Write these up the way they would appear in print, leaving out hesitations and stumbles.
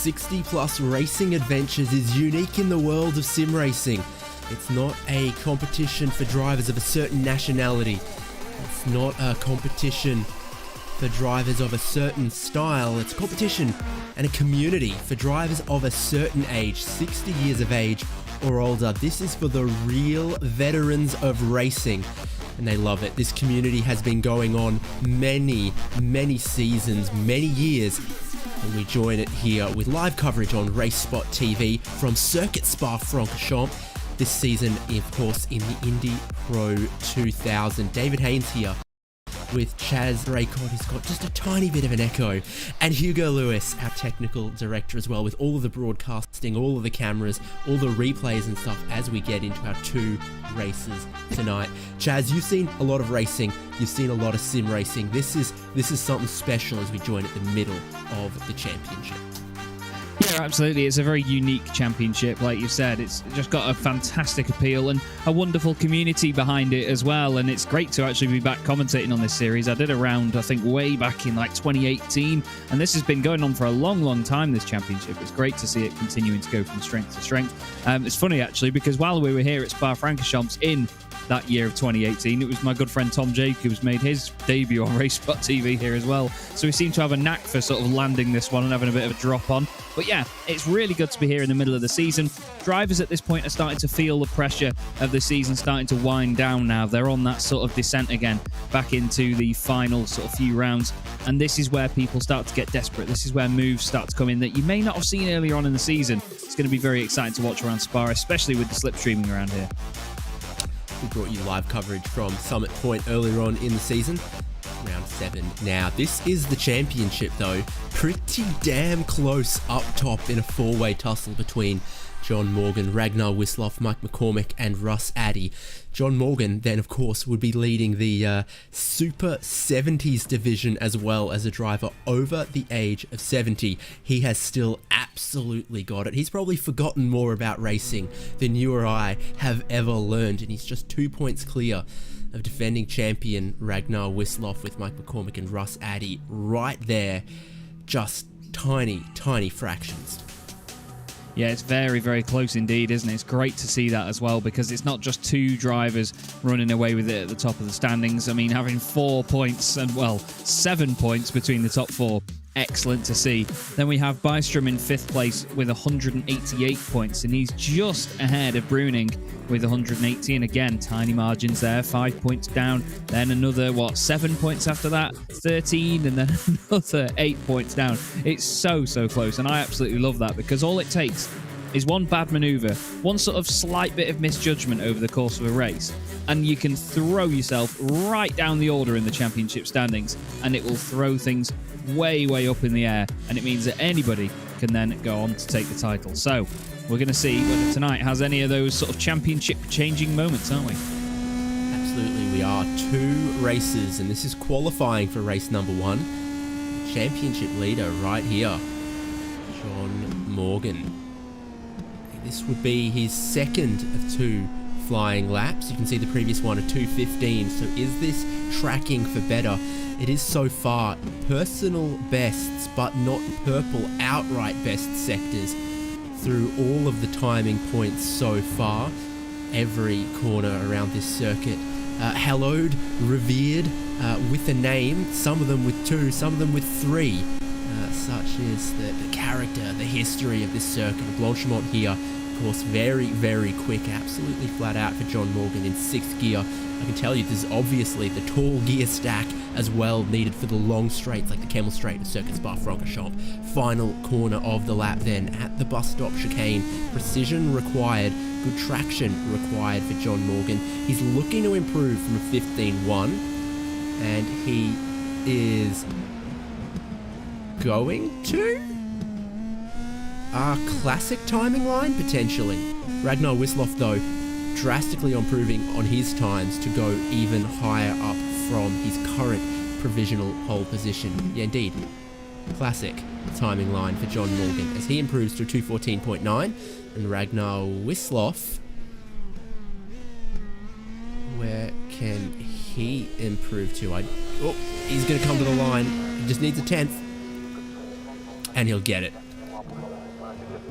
60-plus racing adventures is unique in the world of sim racing. It's not a competition for drivers of a certain nationality. It's not a competition for drivers of a certain style. It's a competition and a community for drivers of a certain age, 60 years of age or older. This is for the real veterans of racing, and they love it. This community has been going on many seasons, many years, and we join it here with live coverage on RaceSpotTV from Circuit Spa-Francorchamps. This season, of course, in the Indy Pro 2000. David Haynes here with Chaz Raycott, who's got just a tiny bit of an echo, and Hugo Lewis, our technical director as well, with all of the broadcasting, all of the cameras, all the replays and stuff as we get into our two races tonight. Chaz, you've seen a lot of racing, you've seen a lot of sim racing. This is something special as we join at the middle of the championship. Yeah, absolutely. It's a very unique championship, like you said. It's just got a fantastic appeal and a wonderful community behind it as well. And it's great to actually be back commentating on this series. I did a round, I think, way back in like 2018. And this has been going on for a long time, this championship. It's great to see it continuing to go from strength to strength. It's funny, actually, because while we were here at Spa-Francorchamps in that year of 2018, it was my good friend Tom Jacobs made his debut on RaceSpotTV here as well. So we seem to have a knack for sort of landing this one and having a bit of a drop on. But yeah, it's really good to be here in the middle of the season. Drivers at this point are starting to feel the pressure of the season starting to wind down now. They're on that sort of descent again, back into the final sort of few rounds. And this is where people start to get desperate. This is where moves start to come in that you may not have seen earlier on in the season. It's going to be very exciting to watch around Spa, especially with the slipstreaming around here. We brought you live coverage from Summit Point earlier on in the season. Round 7 now. This is the championship, though. Pretty damn close up top in a four-way tussle between John Morgan, Ragnar Wisloff, Mike McCormick, and Russ Addy. John Morgan, then, of course, would be leading the Super 70s division as well as a driver over the age of 70. He has still absolutely got it. He's probably forgotten more about racing than you or I have ever learned, and he's just 2 points clear of defending champion Ragnar Wisloff with Mike McCormick and Russ Addy right there. Just tiny fractions. Yeah, it's very close indeed, isn't it? It's great to see that as well, because it's not just two drivers running away with it at the top of the standings. I mean, having 4 points and, well, 7 points between the top four. Excellent to see. Then we have Bystrom in 5th place with 188 points, and he's just ahead of Bruning with 180. And again, tiny margins there, 5 points down. Then another, 7 points after that? 13, and then another 8 points down. It's so close, and I absolutely love that, because all it takes is one bad maneuver, one sort of slight bit of misjudgment over the course of a race, and you can throw yourself right down the order in the championship standings, and it will throw things way up in the air, and it means that anybody can then go on to take the title. So we're going to see whether tonight has any of those sort of championship changing moments, aren't we? Absolutely, we are 2 races, and this is qualifying for race number 1. Championship leader right here, John Morgan. This would be his second of 2 flying laps. You can see the previous one, a 2:15. So is this tracking for better? It is so far. Personal bests, but not purple outright best sectors through all of the timing points so far. Every corner around this circuit hallowed, revered, with a name. Some of them with 2, some of them with 3. Such is the character, the history of this circuit. Blanchimont here, of course, very quick, absolutely flat out for John Morgan in 6th gear. I can tell you there's obviously the tall gear stack as well needed for the long straights like the Camel Straight of Circuit Spa-Francorchamps. Final corner of the lap then at the bus stop chicane. Precision required, good traction required for John Morgan. He's looking to improve from a 15.1, and he is going to a classic timing line, potentially. Ragnar Wisloff, though, drastically improving on his times to go even higher up from his current provisional pole position. Yeah, indeed. Classic timing line for John Morgan as he improves to 2:14.9, and Ragnar Wisloff, where can he improve to? He's going to come to the line. He just needs a 10th, and he'll get it.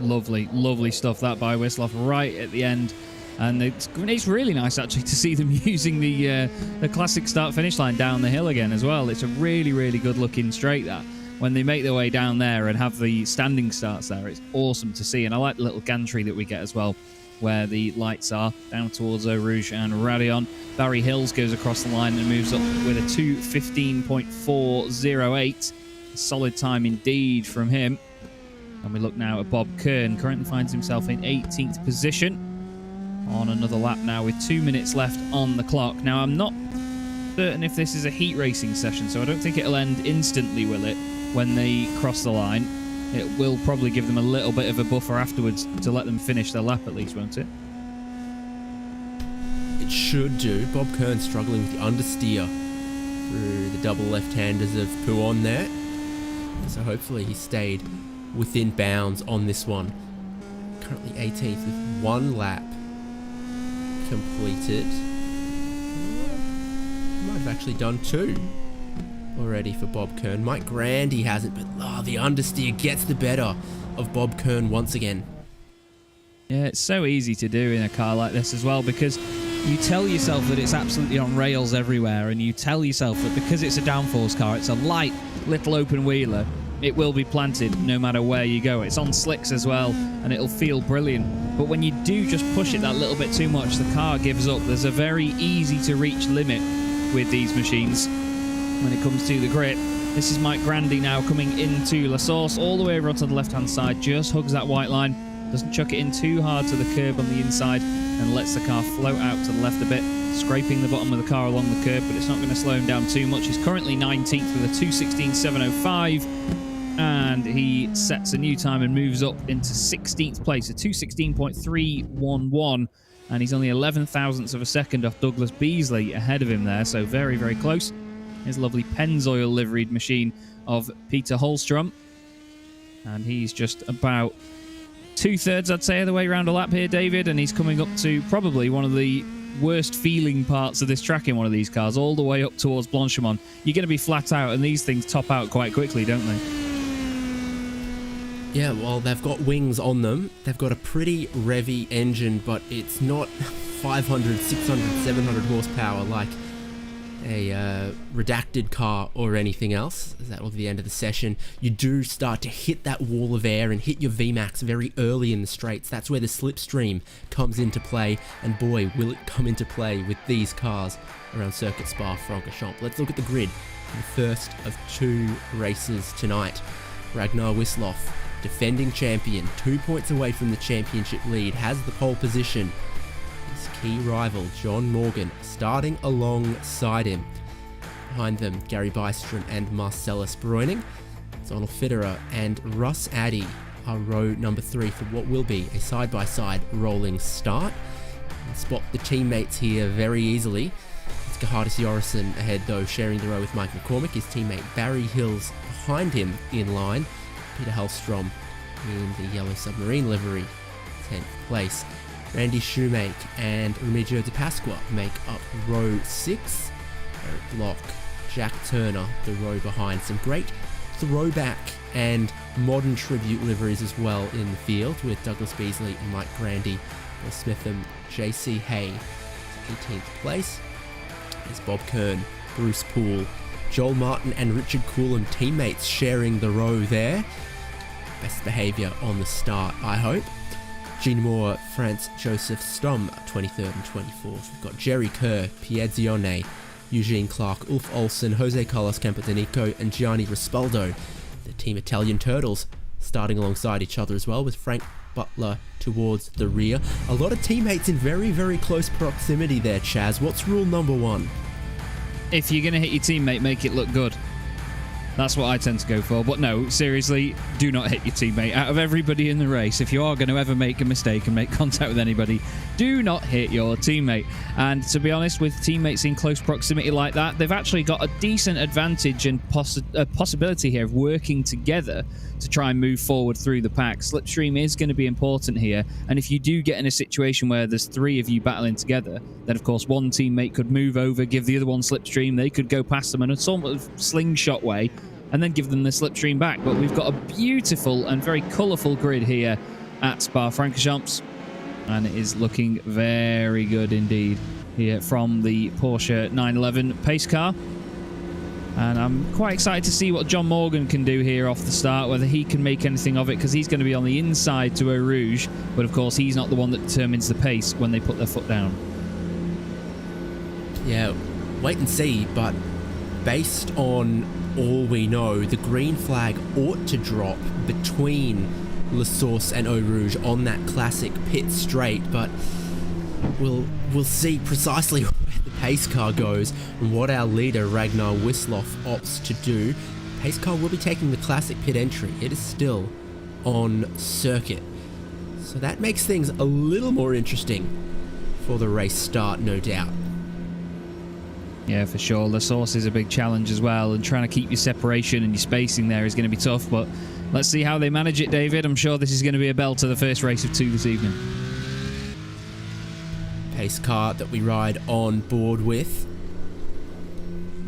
Lovely, lovely stuff that by Wislaw right at the end. And it's really nice actually to see them using the classic start-finish line down the hill again as well. It's a really, really good looking straight that. When they make their way down there and have the standing starts there, it's awesome to see. And I like the little gantry that we get as well, where the lights are down towards Eau Rouge and Radion. Barry Hills goes across the line and moves up with a 2:15.408. A solid time indeed from him. And we look now at Bob Kern, currently finds himself in 18th position on another lap now with 2 minutes left on the clock. Now, I'm not certain if this is a heat racing session, so I don't think it'll end instantly, will it, when they cross the line? It will probably give them a little bit of a buffer afterwards to let them finish their lap at least, won't it? It should do. Bob Kern struggling with the understeer through the double left-handers of Pouon there. So hopefully he stayed within bounds on this one. Currently 18th with 1 lap completed. Might have actually done 2 already for Bob Kern. Mike Grandy hasn't, but the understeer gets the better of Bob Kern once again. Yeah, it's so easy to do in a car like this as well, because you tell yourself that it's absolutely on rails everywhere, and you tell yourself that because it's a downforce car, it's a light little open wheeler, it will be planted no matter where you go. It's on slicks as well, and it'll feel brilliant. But when you do just push it that little bit too much, the car gives up. There's a very easy to reach limit with these machines when it comes to the grip. This is Mike Grandy now coming into La Source all the way over onto the left-hand side, just hugs that white line, doesn't chuck it in too hard to the curb on the inside, and lets the car float out to the left a bit, scraping the bottom of the car along the curb, but it's not going to slow him down too much. He's currently 19th with a 2:16.705, and he sets a new time and moves up into 16th place, a 2:16.311, and he's only 11 thousandths of a second off Douglas Beasley ahead of him there, so very, very close. His lovely Pennzoil liveried machine of Peter Holstrom, and he's just about 2/3, I'd say, of the way around a lap here, David, and he's coming up to probably one of the worst feeling parts of this track in one of these cars, all the way up towards Blanchimont. You're going to be flat out, and these things top out quite quickly, don't they? Yeah, well, they've got wings on them. They've got a pretty revvy engine, but it's not 500, 600, 700 horsepower like a redacted car or anything else. That will be the end of the session. You do start to hit that wall of air and hit your VMAX very early in the straights. That's where the slipstream comes into play, and boy, will it come into play with these cars around Circuit Spa-Francorchamps. Let's look at the grid for the first of 2 races tonight. Ragnar Wislaw, defending champion, 2 points away from the championship lead, has the pole position. His key rival, John Morgan, starting alongside him. Behind them, Gary Bystrom and Marcellus Breuning. Donald Fitterer and Russ Addy are row number 3 for what will be a side-by-side rolling start. And spot the teammates here very easily. It's Gahardis Jorison ahead though, sharing the row with Mike McCormick. His teammate Barry Hills behind him in line. Peter Hellstrom in the yellow submarine livery, 10th place. Randy Shoemake and Remigio De Pasqua make up row 6. Eric Block, Jack Turner, the row behind. Some great throwback and modern tribute liveries as well in the field, with Douglas Beasley and Mike Grandy, Bill Smitham, JC Hay, 18th place. There's Bob Kern, Bruce Poole, Joel Martin and Richard Coulomb, teammates sharing the row there. Best behaviour on the start, I hope. Gene Moore, Franz Joseph Stom, 23rd and 24th. We've got Jerry Kerr, Pierre Zione, Eugene Clark, Ulf Olsen, Jose Carlos Campodonico, and Gianni Rispaldo. The Team Italian Turtles starting alongside each other as well, with Frank Butler towards the rear. A lot of teammates in very, very close proximity there, Chaz. What's rule number 1? If you're going to hit your teammate, make it look good. That's what I tend to go for. But no, seriously, do not hit your teammate. Out of everybody in the race, if you are going to ever make a mistake and make contact with anybody, do not hit your teammate. And to be honest, with teammates in close proximity like that, they've actually got a decent advantage and possibility here of working together to try and move forward through the pack. Slipstream is going to be important here. And if you do get in a situation where there's 3 of you battling together, then of course one teammate could move over, give the other one slipstream. They could go past them in a sort of slingshot way and then give them the slipstream back. But we've got a beautiful and very colourful grid here at Spa-Francorchamps, and it is looking very good indeed here from the Porsche 911 pace car. And I'm quite excited to see what John Morgan can do here off the start, whether he can make anything of it, because he's going to be on the inside to Eau Rouge, but of course he's not the one that determines the pace when they put their foot down. Yeah, wait and see, but based on all we know, the green flag ought to drop between La Source and Eau Rouge on that classic pit straight, but we'll see precisely where the pace car goes and what our leader Ragnar Wisloff opts to do. Pace car will be taking the classic pit entry. It is still on circuit, so that makes things a little more interesting for the race start, no doubt. Yeah, for sure. La Source is a big challenge as well, and trying to keep your separation and your spacing there is going to be tough, but let's see how they manage it, David. I'm sure this is going to be a belter, the first race of 2 this evening. Pace car that we ride on board with.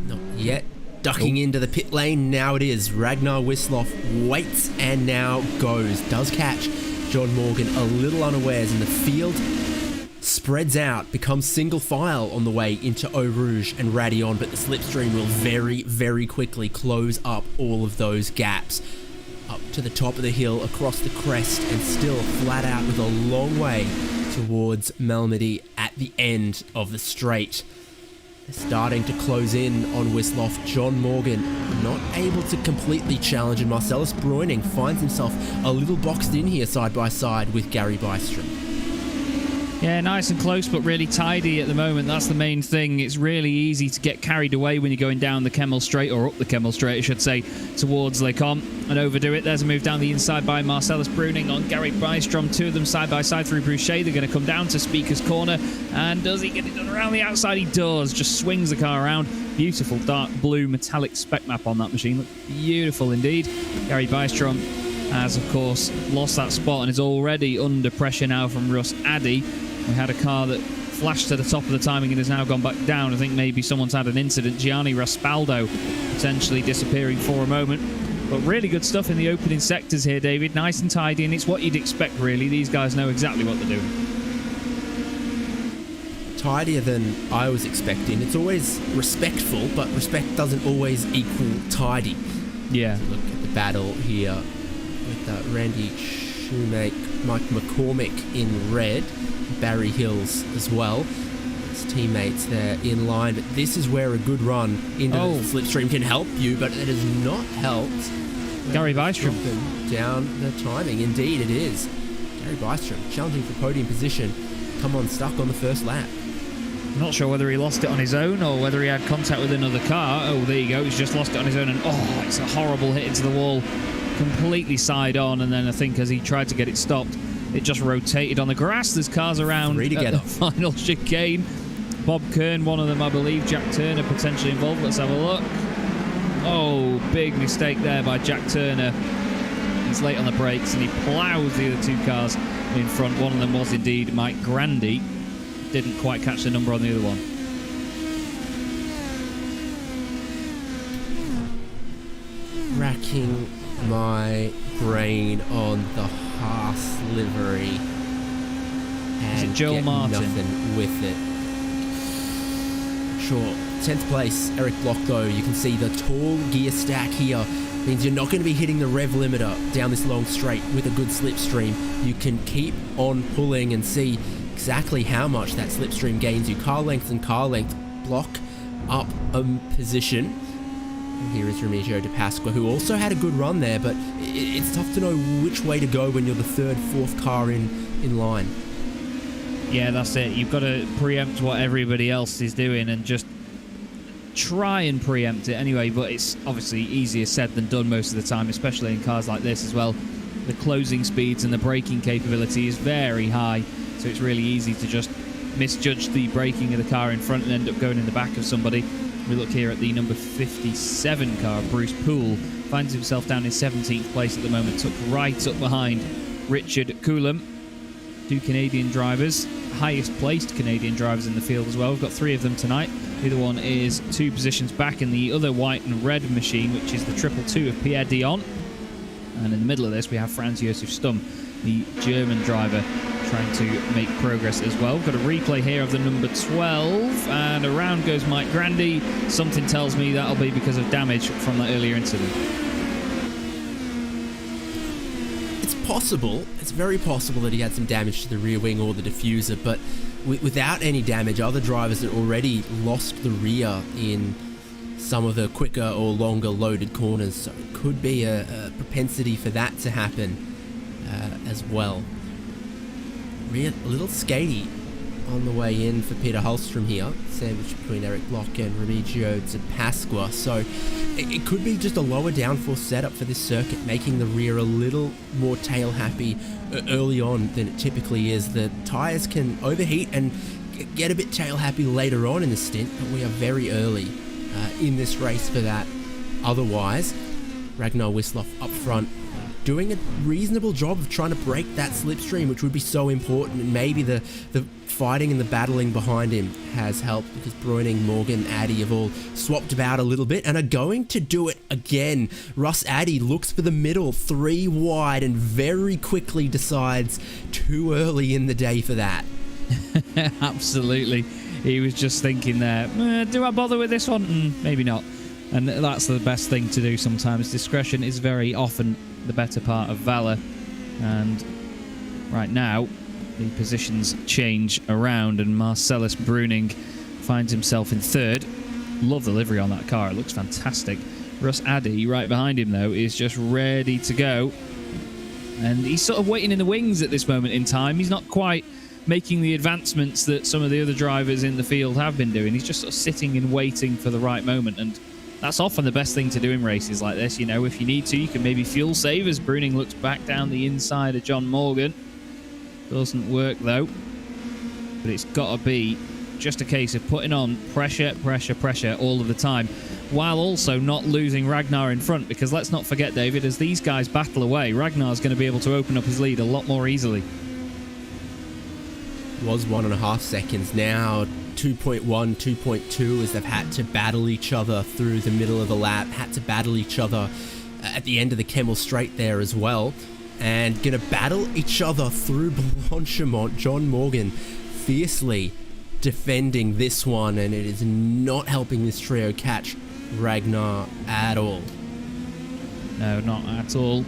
Not yet. Ducking into the pit lane. Now it is. Ragnar Wisloff waits and now goes. Does catch John Morgan a little unawares, and the field spreads out, becomes single file on the way into Eau Rouge and Radion, but the slipstream will very, very quickly close up all of those gaps. Up to the top of the hill, across the crest, and still flat out with a long way towards Malmedy at the end of the straight. They're starting to close in on Wisloff. John Morgan not able to completely challenge, and Marcellus Breuning finds himself a little boxed in here side by side with Gary Bystrom. Yeah, nice and close, but really tidy at the moment. That's the main thing. It's really easy to get carried away when you're going down the Kemmel Straight, or up the Kemmel Straight, I should say, towards Les Combes, and overdo it. There's a move down the inside by Marcellus Breuning on Gary Bystrom. 2 of them side by side through Boucher. They're going to come down to Speaker's Corner, and does he get it done around the outside? He does. Just swings the car around. Beautiful dark blue metallic spec map on that machine. Looks beautiful indeed. Gary Bystrom has, of course, lost that spot and is already under pressure now from Russ Addy. We had a car that flashed to the top of the timing and has now gone back down. I think maybe someone's had an incident. Gianni Raspaldo potentially disappearing for a moment. But really good stuff in the opening sectors here, David. Nice and tidy, and it's what you'd expect, really. These guys know exactly what they're doing. Tidier than I was expecting. It's always respectful, but respect doesn't always equal tidy. Yeah. Look at the battle here with Randy Shoemake, Mike McCormick in red. Barry Hills as well. His teammates there in line, but this is where a good run into the slipstream can help you, but it has not helped Gary Bystrom down the timing. Indeed it is. Gary Bystrom challenging for podium position, come on, stuck on the first lap. I'm not sure whether he lost it on his own or whether he had contact with another car. Oh, there you go, he's just lost it on his own, and it's a horrible hit into the wall, completely side on, and then I think as he tried to get it stopped, it just rotated on the grass. There's cars around at the final chicane. Bob Kern, one of them, I believe. Jack Turner potentially involved. Let's have a look. Oh, big mistake there by Jack Turner. He's late on the brakes and he plows the other 2 cars in front. One of them was indeed Mike Grandy. Didn't quite catch the number on the other one. Racking my brain on the Haas livery. Is it Joel Martin? Nothing with it. Sure. 10th place, Eric Block, though. You can see the tall gear stack here means you're not going to be hitting the rev limiter down this long straight with a good slipstream. You can keep on pulling and see exactly how much that slipstream gains you. Car length and car length. Block up a position. And here is Remigio de Pasqua, who also had a good run there, but it's tough to know which way to go when you're the 3rd, 4th car in line. Yeah, that's it. You've got to preempt what everybody else is doing and just try and preempt it anyway, but it's obviously easier said than done most of the time, especially in cars like this as well. The closing speeds and the braking capability is very high, so it's really easy to just misjudge the braking of the car in front and end up going in the back of somebody. We look here at the number 57 car. Bruce Poole finds himself down in 17th place at the moment, took right up behind Richard Coulomb. 2 Canadian drivers, highest placed Canadian drivers in the field as well. We've got 3 of them tonight. The other one is 2 positions back in the other white and red machine, which is the 222 of Pierre Dion. And in the middle of this, we have Franz Josef Stum. the German driver, trying to make progress as well. Got a replay here of the number 12, and around goes Mike Grandy. Something tells me that'll be because of damage from that earlier incident. It's possible. It's very possible that he had some damage to the rear wing or the diffuser, but without any damage, other drivers had already lost the rear in some of the quicker or longer loaded corners, so it could be a propensity for that to happen as well. A little skatey on the way in for Peter Hulstrom here, sandwiched between Eric Bloch and Remigio de Pasqua, so it could be just a lower downforce setup for this circuit, making the rear a little more tail happy early on than it typically is. The tyres can overheat and get a bit tail happy later on in the stint, but we are very early in this race for that. Otherwise, Ragnar Wisloff up front doing a reasonable job of trying to break that slipstream, which would be so important, and maybe the fighting and the battling behind him has helped, because Breuning, Morgan, Addy have all swapped about a little bit and are going to do it again. Russ Addy looks for the middle, 3 wide, and very quickly decides too early in the day for that. Absolutely. He was just thinking there, do I bother with this one? Maybe not. And that's the best thing to do sometimes. Discretion is very often the better part of valour. And right now, the positions change around, and Marcellus Breuning finds himself in third. Love the livery on that car. It looks fantastic. Russ Addy, right behind him, though, is just ready to go. And he's sort of waiting in the wings at this moment in time. He's not quite making the advancements that some of the other drivers in the field have been doing. He's just sort of sitting and waiting for the right moment, and that's often the best thing to do in races like this. You know, if you need to, you can maybe fuel save, as Breuning looks back down the inside of John Morgan. Doesn't work, though. But it's got to be just a case of putting on pressure, pressure, pressure all of the time, while also not losing Ragnar in front, because let's not forget, David, as these guys battle away, Ragnar's going to be able to open up his lead a lot more easily. Was 1.5 seconds, now 2.1, 2.2, as they've had to battle each other through the middle of the lap, had to battle each other at the end of the Kemmel Straight there as well, and gonna battle each other through Blanchimont. John Morgan fiercely defending this one, and it is not helping this trio catch Ragnar at all. No, not at all.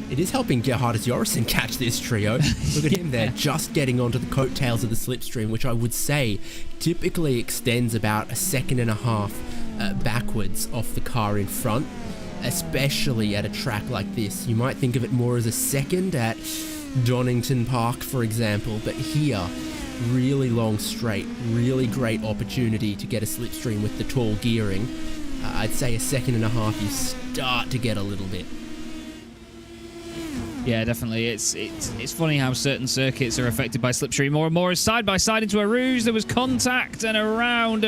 It is helping Gerhardus Jorgensen catch this trio. Look at him there, just getting onto the coattails of the slipstream, which I would say typically extends about 1.5 seconds backwards off the car in front, especially at a track like this. You might think of it more as a second at Donington Park, for example, but here, really long straight, really great opportunity to get a slipstream with the tall gearing. I'd say 1.5 seconds, you start to get a little bit. Yeah, definitely. It's funny how certain circuits are affected by slipstream more and more. As side by side into a rouge, there was contact, and around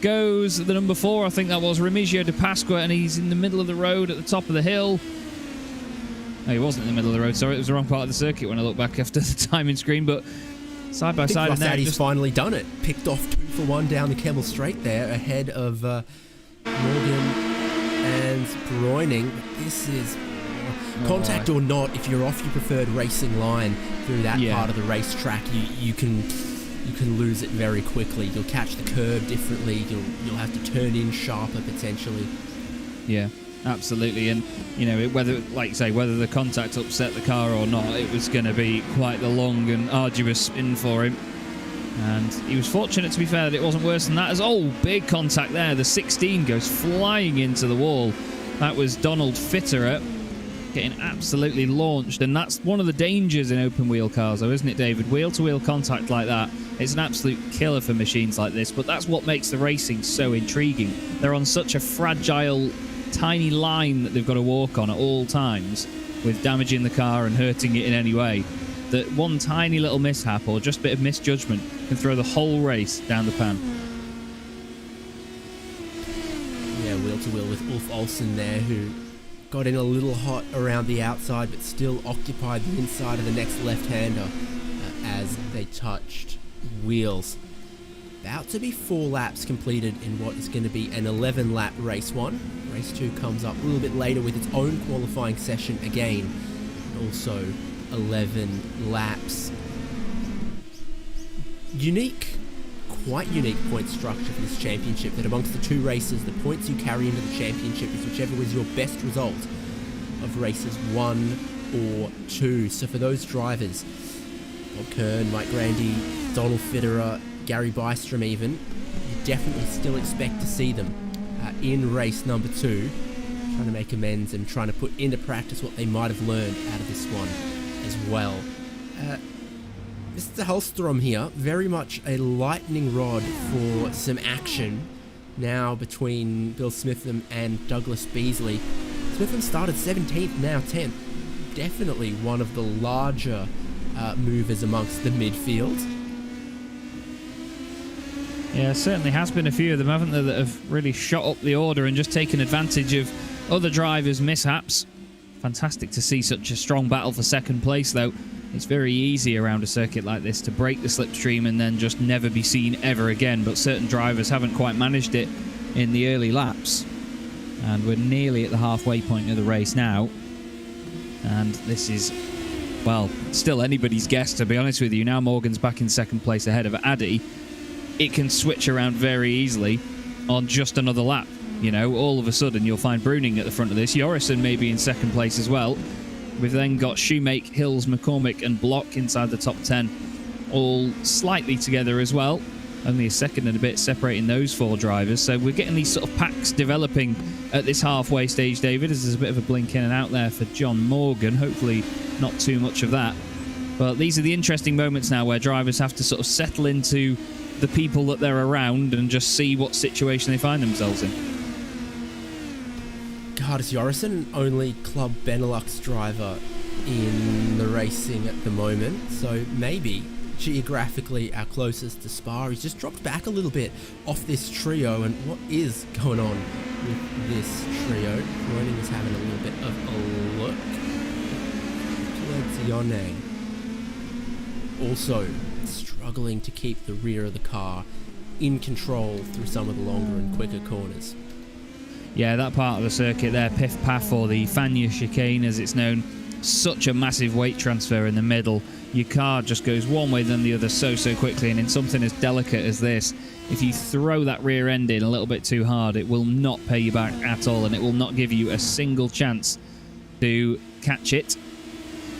goes the number 4. I think that was Remigio de Pasqua, and he's in the middle of the road at the top of the hill. No, he wasn't in the middle of the road. Sorry, it was the wrong part of the circuit when I look back after the timing screen. But side by side, and he's finally done it. Picked off 2 for 1 down the Kemmel Straight there, ahead of Morgan and Breuning. This is contact or not. If you're off your preferred racing line through that part of the racetrack, you can lose it very quickly. You'll catch the curb differently. You'll have to turn in sharper potentially. Yeah, absolutely. And you know, whether, like you say, whether the contact upset the car or not, it was going to be quite the long and arduous spin for him. And he was fortunate, to be fair, that it wasn't worse than that. As big contact there. The 16 goes flying into the wall. That was Donald Fitterer getting absolutely launched, and that's one of the dangers in open wheel cars, though, isn't it, David? Wheel to wheel contact like that, it's an absolute killer for machines like this, but that's what makes the racing so intriguing. They're on such a fragile, tiny line that they've got to walk on at all times, with damaging the car and hurting it in any way, that one tiny little mishap or just a bit of misjudgment can throw the whole race down the pan. Yeah, wheel to wheel with Ulf Olsen there, who got in a little hot around the outside, but still occupied the inside of the next left-hander as they touched wheels. About to be 4 laps completed in what is going to be an 11-lap race 1. Race 2 comes up a little bit later with its own qualifying session again. also 11 laps. Quite unique point structure for this championship, that amongst the two races, the points you carry into the championship is whichever was your best result of races 1 or 2. So for those drivers, Bob Kern, Mike Grandy, Donald Fitterer, Gary Bystrom even, you definitely still expect to see them in race number 2, trying to make amends and trying to put into practice what they might have learned out of this one as well. Mr. Hellstrom here, very much a lightning rod for some action now between Bill Smitham and Douglas Beasley. Smitham started 17th, now 10th. Definitely one of the larger movers amongst the midfield. Yeah, certainly has been a few of them, haven't there, that have really shot up the order and just taken advantage of other drivers' mishaps. Fantastic to see such a strong battle for second place, though. It's very easy around a circuit like this to break the slipstream and then just never be seen ever again, but certain drivers haven't quite managed it in the early laps. And we're nearly at the halfway point of the race now. And this is, well, still anybody's guess, to be honest with you. Now Morgan's back in second place ahead of Addy. It can switch around very easily on just another lap. You know, all of a sudden you'll find Bruning at the front of this. Jorrison may be in second place as well. We've then got Shoemake, Hills, McCormick and Block inside the top 10, all slightly together as well. Only a second and a bit separating those four drivers. So we're getting these sort of packs developing at this halfway stage, David, as there's a bit of a blink in and out there for John Morgan. Hopefully not too much of that. But these are the interesting moments now where drivers have to sort of settle into the people that they're around and just see what situation they find themselves in. Curtis Jorrison, only Club Benelux driver in the racing at the moment, so maybe geographically our closest to Spa. He's just dropped back a little bit off this trio, and what is going on with this trio? Groening is having a little bit of a look. Lezione also struggling to keep the rear of the car in control through some of the longer and quicker corners. Yeah, that part of the circuit there, Piff Paff, or the Fania chicane as it's known, such a massive weight transfer in the middle. Your car just goes one way then the other so quickly, and in something as delicate as this, if you throw that rear end in a little bit too hard, it will not pay you back at all, and it will not give you a single chance to catch it.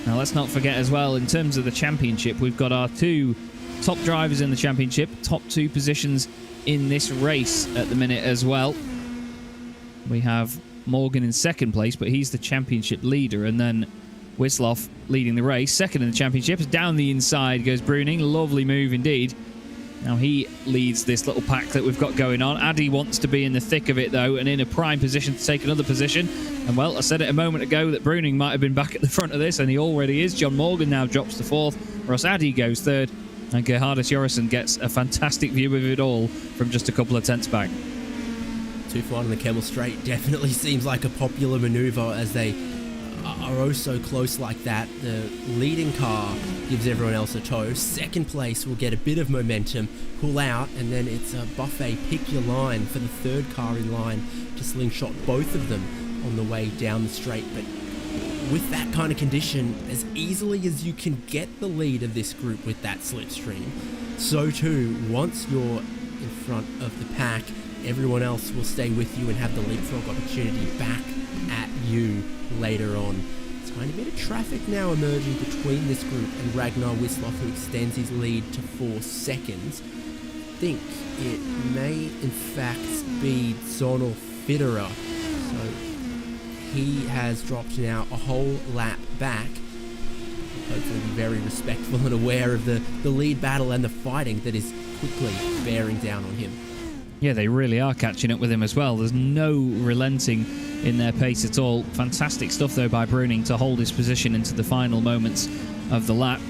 Now let's not forget as well, in terms of the championship, we've got our two top drivers in the championship, top 2 positions in this race at the minute as well. We have Morgan in second place, but he's the championship leader, and then Wisloff leading the race. Second in the championship. Down the inside goes Bruning. Lovely move indeed. Now he leads this little pack that we've got going on. Addy wants to be in the thick of it, though, and in a prime position to take another position. And, well, I said it a moment ago that Bruning might have been back at the front of this, and he already is. John Morgan now drops to 4th. Ross Addy goes 3rd. And Gerhardus Jorrison gets a fantastic view of it all from just a couple of tenths back. 2 for 1 in the Kemmel Straight definitely seems like a popular manoeuvre as they are oh so close like that. The leading car gives everyone else a tow. Second place will get a bit of momentum, pull out, and then it's a buffet pick your line for the third car in line to slingshot both of them on the way down the straight. But with that kind of condition, as easily as you can get the lead of this group with that slipstream, so too, once you're in front of the pack, everyone else will stay with you and have the leapfrog opportunity back at you later on. Tiny bit of traffic now emerging between this group and Ragnar Wisloff, who extends his lead to 4 seconds. I think it may in fact be Donald Fitterer. So he has dropped now a whole lap back. Hopefully be very respectful and aware of the lead battle and the fighting that is quickly bearing down on him. Yeah, they really are catching up with him as well. There's no relenting in their pace at all. Fantastic stuff, though, by Bruning to hold his position into the final moments of the lap.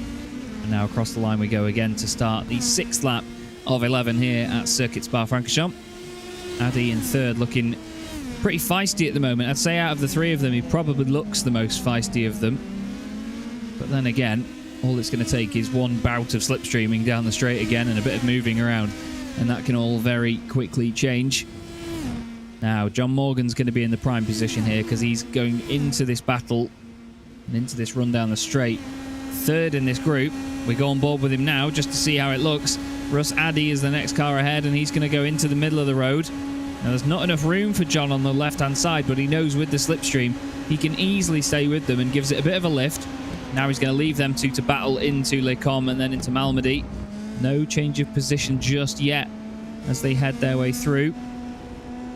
And now across the line we go again to start the 6th lap of 11 here at Circuit Spa-Francorchamps. Addy in 3rd, looking pretty feisty at the moment. I'd say out of the 3 of them, he probably looks the most feisty of them. But then again, all it's going to take is one bout of slipstreaming down the straight again and a bit of moving around, and that can all very quickly change. Now, John Morgan's going to be in the prime position here because he's going into this battle and into this run down the straight. Third in this group. We go on board with him now just to see how it looks. Russ Addy is the next car ahead, and he's going to go into the middle of the road. Now, there's not enough room for John on the left-hand side, but he knows with the slipstream he can easily stay with them and gives it a bit of a lift. Now he's going to leave them two to battle into Les Combes and then into Malmedy. No change of position just yet as they head their way through.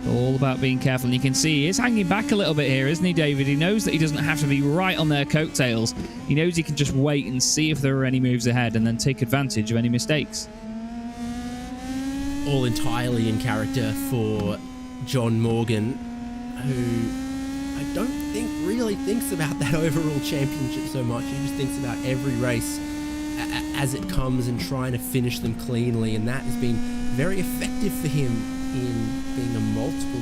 All about being careful, and you can see he is hanging back a little bit here, isn't he, David? He knows that he doesn't have to be right on their coattails. He knows he can just wait and see if there are any moves ahead and then take advantage of any mistakes. All entirely in character for John Morgan, who I don't think really thinks about that overall championship so much. He just thinks about every race as it comes and trying to finish them cleanly, and that has been very effective for him in being a multiple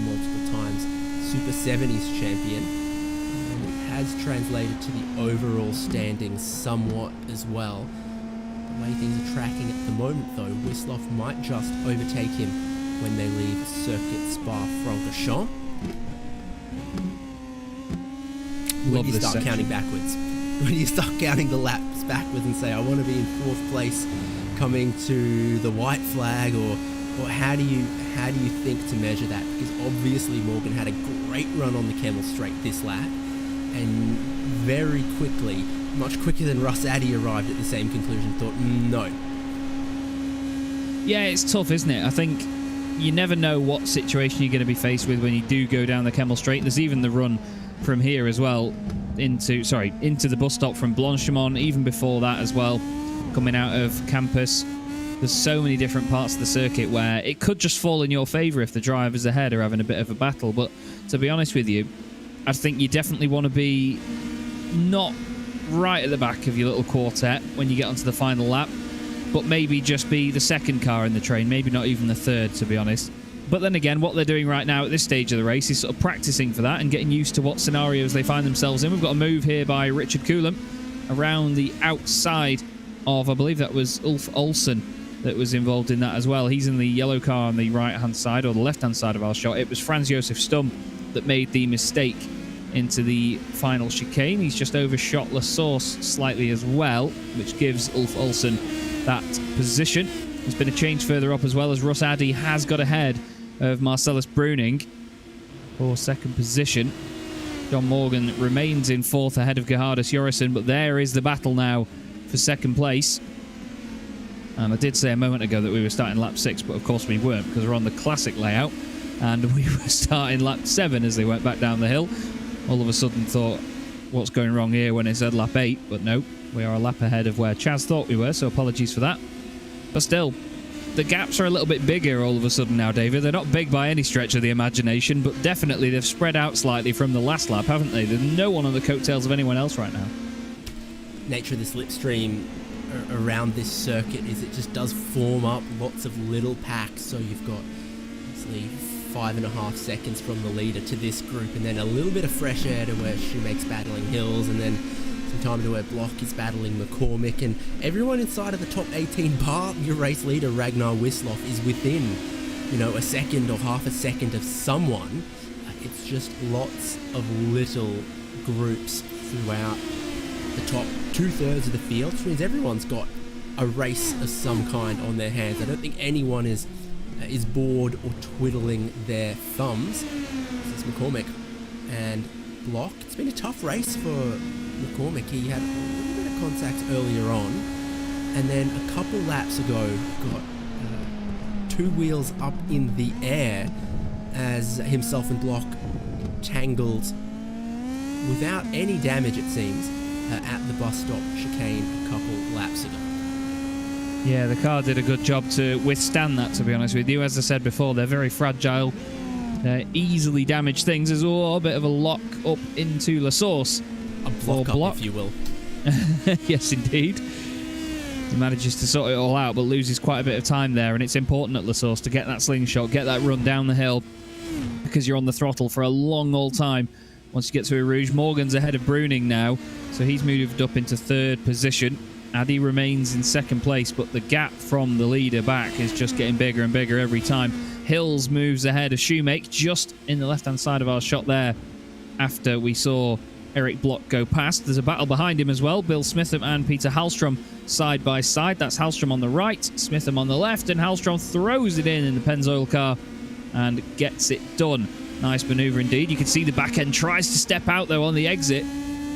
times Super 70s champion. And it has translated to the overall standings somewhat as well. The way things are tracking at the moment, though, Wislov might just overtake him when they leave Circuit Spa-Francorchamps. When you start counting backwards. When you start counting the laps backwards and say, I want to be in 4th place coming to the white flag, or how do you think to measure that? Because obviously Morgan had a great run on the Kemmel Straight this lap, and very quickly, much quicker than Russ Addy arrived at the same conclusion, thought, no. Yeah, it's tough, isn't it? I think you never know what situation you're going to be faced with when you do go down the Kemmel Straight. There's even the run from here as well into the bus stop from Blanchimont, even before that as well, coming out of campus. There's so many different parts of the circuit where it could just fall in your favour if the drivers ahead are having a bit of a battle. But to be honest with you, I think you definitely want to be not right at the back of your little quartet when you get onto the final lap, but maybe just be the second car in the train, maybe not even the third, to be honest. But then again, what they're doing right now at this stage of the race is sort of practicing for that and getting used to what scenarios they find themselves in. We've got a move here by Richard Coulomb around the outside of, I believe that was Ulf Olsen that was involved in that as well. He's in the yellow car on the right-hand side, or the left-hand side of our shot. It was Franz Josef Stum that made the mistake into the final chicane. He's just overshot La Source slightly as well, which gives Ulf Olsen that position. There's been a change further up as well, as Russ Addy has got ahead of Marcellus Bruning for second position. John Morgan remains in 4th ahead of Gerhardus Jorrison, but there is the battle now for second place. And I did say a moment ago that we were starting lap 6, but of course we weren't, because we're on the classic layout, and we were starting lap 7 as they went back down the hill. All of a sudden thought, what's going wrong here, when it said lap 8, but no, we are a lap ahead of where Chaz thought we were, so apologies for that. But still, the gaps are a little bit bigger all of a sudden now, David. They're not big by any stretch of the imagination, but definitely they've spread out slightly from the last lap, haven't they? There's no one on the coattails of anyone else right now. Nature of the slipstream around this circuit is it just does form up lots of little packs. So you've got obviously 5.5 seconds from the leader to this group, and then a little bit of fresh air to where Shoemake's battling Hills, and then some time to where Block is battling McCormick, and everyone inside of the top 18 bar your race leader Ragnar Wislov is within, a second or half a second of someone. It's just lots of little groups throughout the top 2/3 of the field, which means everyone's got a race of some kind on their hands. I don't think anyone is bored or twiddling their thumbs. This is McCormick and Block. It's been a tough race for McCormick. He had a little bit of contact earlier on, and then a couple laps ago got 2 wheels up in the air as himself and Block tangled without any damage, it seems, at the bus stop chicane a couple laps ago. Yeah, the car did a good job to withstand that, to be honest with you. As I said before, they're very fragile. They're easily damaged things. There's a bit of a lock up into La Source. A block up, if you will. Yes, indeed. He manages to sort it all out, but loses quite a bit of time there, and it's important at La Source to get that slingshot, get that run down the hill, because you're on the throttle for a long old time. Once you get to Eau Rouge, Morgan's ahead of Bruning now, so he's moved up into 3rd position. Addy remains in 2nd place, but the gap from the leader back is just getting bigger and bigger every time. Hills moves ahead of Shoemake, just in the left-hand side of our shot there, after we saw Eric Block go past. There's a battle behind him as well. Bill Smitham and Peter Hallstrom side by side. That's Hallstrom on the right, Smitham on the left, and Hallstrom throws it in the Pennzoil car and gets it done. Nice manoeuvre indeed. You can see the back end tries to step out though on the exit.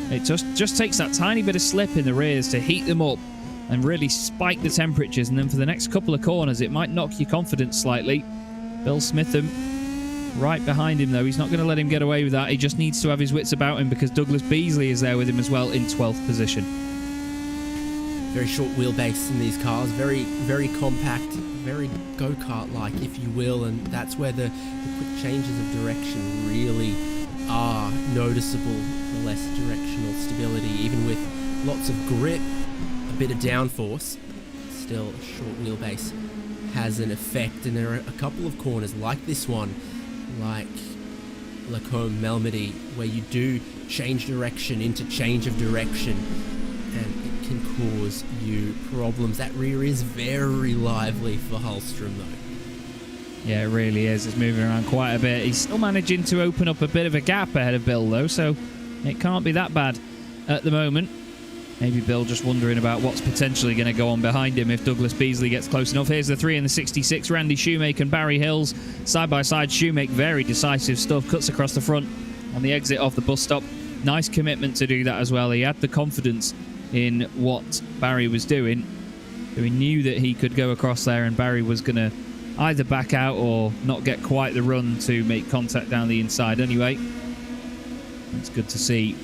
It just takes that tiny bit of slip in the rears to heat them up and really spike the temperatures, and then for the next couple of corners it might knock your confidence slightly. Bill Smitham right behind him though. He's not going to let him get away with that. He just needs to have his wits about him because Douglas Beasley is there with him as well in 12th position. Very short wheelbase in these cars, very, very compact, very go-kart-like, if you will, and that's where the quick changes of direction really are noticeable for less directional stability, even with lots of grip, a bit of downforce. Still, a short wheelbase has an effect, and there are a couple of corners like this one, like Lacombe Melmedy, where you do change direction into change of direction, and it can cause you problems. That rear is very lively for Hallstrom though. Yeah, it really is. It's moving around quite a bit. He's still managing to open up a bit of a gap ahead of Bill though, so it can't be that bad at the moment. Maybe Bill just wondering about what's potentially going to go on behind him if Douglas Beasley gets close enough. Here's the 3 in the 66, Randy Shoemake and Barry Hills. Side by side, Shoemake, very decisive stuff, cuts across the front on the exit of the bus stop. Nice commitment to do that as well. He had the confidence in what Barry was doing. So he knew that he could go across there and Barry was going to either back out or not get quite the run to make contact down the inside anyway. It's good to see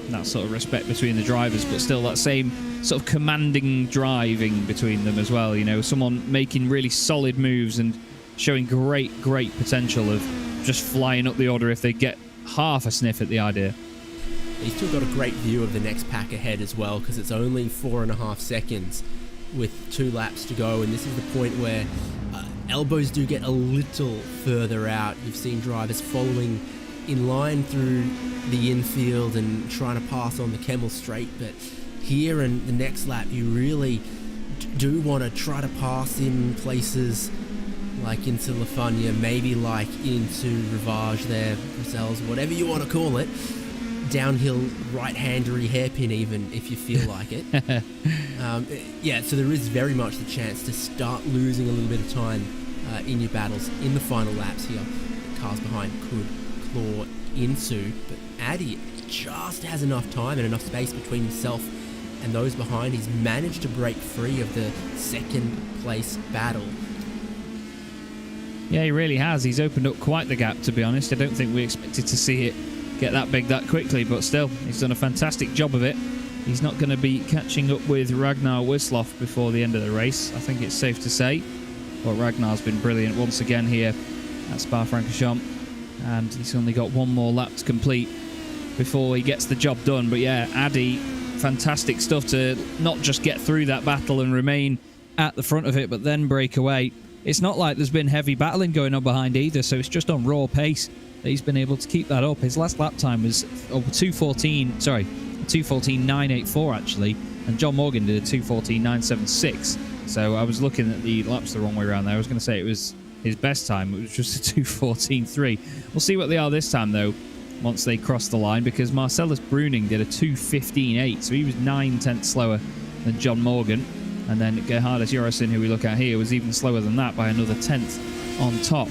that sort of respect between the drivers, but still that same sort of commanding driving between them as well. You know, someone making really solid moves and showing great potential of just flying up the order if they get half a sniff at the idea. He's still got a great view of the next pack ahead as well, because it's only 4.5 seconds with 2 laps to go, and this is the point where elbows do get a little further out. You've seen drivers following in line through the infield and trying to pass on the Kemmel Straight, but here in the next lap you really do want to try to pass in places like into Lafanya, maybe like into Rivage there, Brussels, whatever you want to call it. Downhill right-handery hairpin even, if you feel like it. Yeah, so there is very much the chance to start losing a little bit of time in your battles in the final laps here. The cars behind could claw into, but Addy just has enough time and enough space between himself and those behind. He's managed to break free of the second place battle. Yeah, he really has. He's opened up quite the gap, to be honest. I don't think we expected to see it get that big that quickly, but still, he's done a fantastic job of it. He's not going to be catching up with Ragnar Wisloff before the end of the race, I think it's safe to say. But Ragnar's been brilliant once again here at Spa-Francorchamps, and he's only got one more lap to complete before he gets the job done. But yeah, Addy, fantastic stuff to not just get through that battle and remain at the front of it, but then break away. It's not like there's been heavy battling going on behind either, so it's just on raw pace that he's been able to keep that up. His last lap time was 2:14.984 actually, and John Morgan did a 2:14.976. So I was looking at the laps the wrong way around there. I was going to say it was his best time. It was just a 2:14.3. We'll see what they are this time though, once they cross the line, because Marcellus Bruning did a 2:15.8, so he was 9/10 slower than John Morgan. And then Gerhardus Jorgensen, who we look at here, was even slower than that by another 10th on top.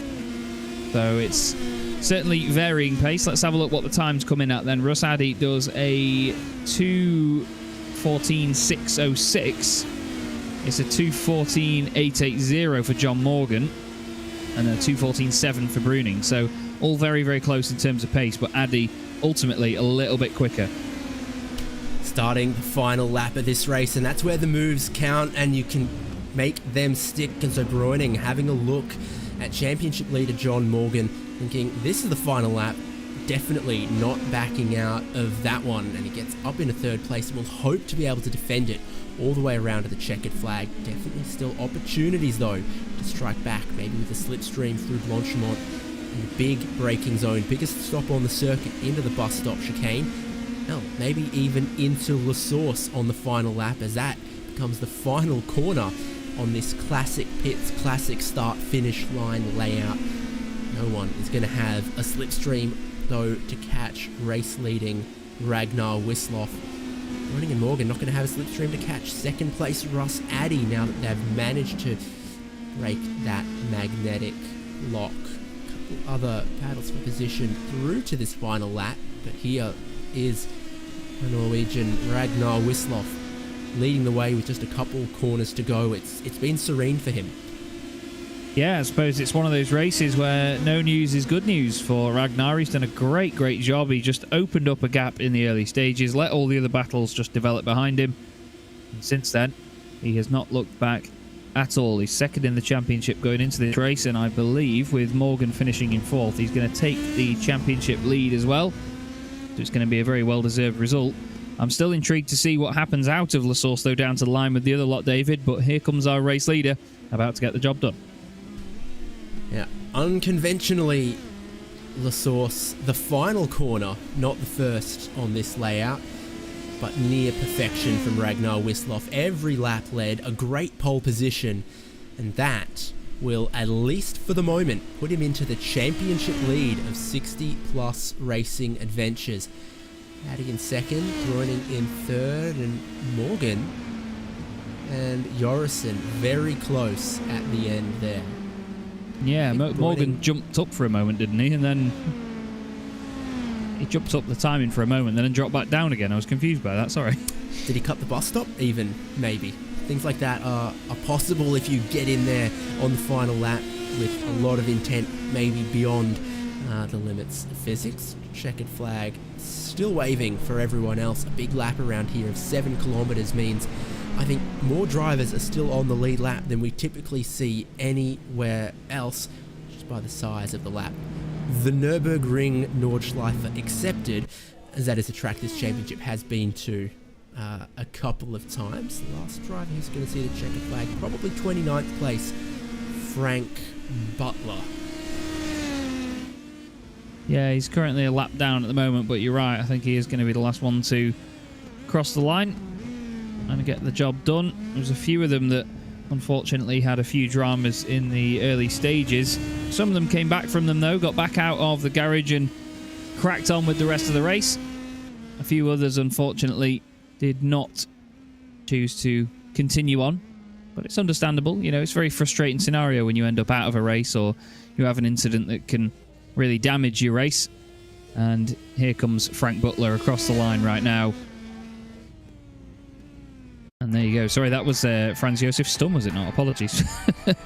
So it's certainly varying pace. Let's have a look what the times come in at then. Russ Addy does a 2:14.606. It's a 2:14.880 for John Morgan and a 2:14.7 for Bruning. So all very close in terms of pace, but Addy ultimately a little bit quicker. Starting the final lap of this race, and that's where the moves count and you can make them stick. And so Bruning having a look at championship leader John Morgan, thinking this is the final lap, definitely not backing out of that one, and he gets up into 3rd place and will hope to be able to defend it all the way around to the checkered flag. Definitely still opportunities though to strike back, maybe with a slipstream through Blanchimont in the big braking zone, biggest stop on the circuit into the bus stop chicane. Hell, maybe even into La Source on the final lap, as that becomes the final corner on this classic pits, classic start-finish line layout. No one is going to have a slipstream, though, to catch race-leading Ragnar Wisloff. Bruining and Morgan not going to have a slipstream to catch. Second place, Russ Addy, now that they've managed to break that magnetic lock. A couple other battles for position through to this final lap, but here is the Norwegian Ragnar Wisloff leading the way with just a couple corners to go. It's been serene for him. Yeah, I suppose it's one of those races where no news is good news for Ragnar. He's done a great job. He just opened up a gap in the early stages, let all the other battles just develop behind him. And since then, he has not looked back at all. He's second in the championship going into this race, and I believe with Morgan finishing in fourth, he's going to take the championship lead as well. So it's going to be a very well-deserved result. I'm still intrigued to see what happens out of La Source, though, down to the line with the other lot, David, but here comes our race leader, about to get the job done. Yeah, unconventionally, La Source, the final corner, not the first on this layout, but near perfection from Ragnar Wisloff. Every lap led, a great pole position, and that will, at least for the moment, put him into the championship lead of 60-plus racing adventures. Addy in second, Bruining in third, and Morgan and Jorison very close at the end there. Yeah, Morgan jumped up for a moment, didn't he? And then he jumped up the timing for a moment, then dropped back down again. I was confused by that, sorry. Did he cut the bus stop even? Maybe. Things like that are possible if you get in there on the final lap with a lot of intent, maybe beyond the limits of physics. Checkered flag still waving for everyone else. A big lap around here of 7 kilometers means I think more drivers are still on the lead lap than we typically see anywhere else, just by the size of the lap. The Nürburgring Nordschleife accepted, as that is a track this championship has been to a couple of times. The last driver who's going to see the checkered flag, probably 29th place, Frank Butler. Yeah, he's currently a lap down at the moment, but you're right, I think he is going to be the last one to cross the line and get the job done. There's a few of them that unfortunately had a few dramas in the early stages. Some of them came back from them though, got back out of the garage and cracked on with the rest of the race. A few others unfortunately did not choose to continue on, but it's understandable. You know, it's a very frustrating scenario when you end up out of a race or you have an incident that can really damage your race. And here comes Frank Butler across the line right now. And there you go. Sorry, that was Franz Josef Stum, was it not? Apologies.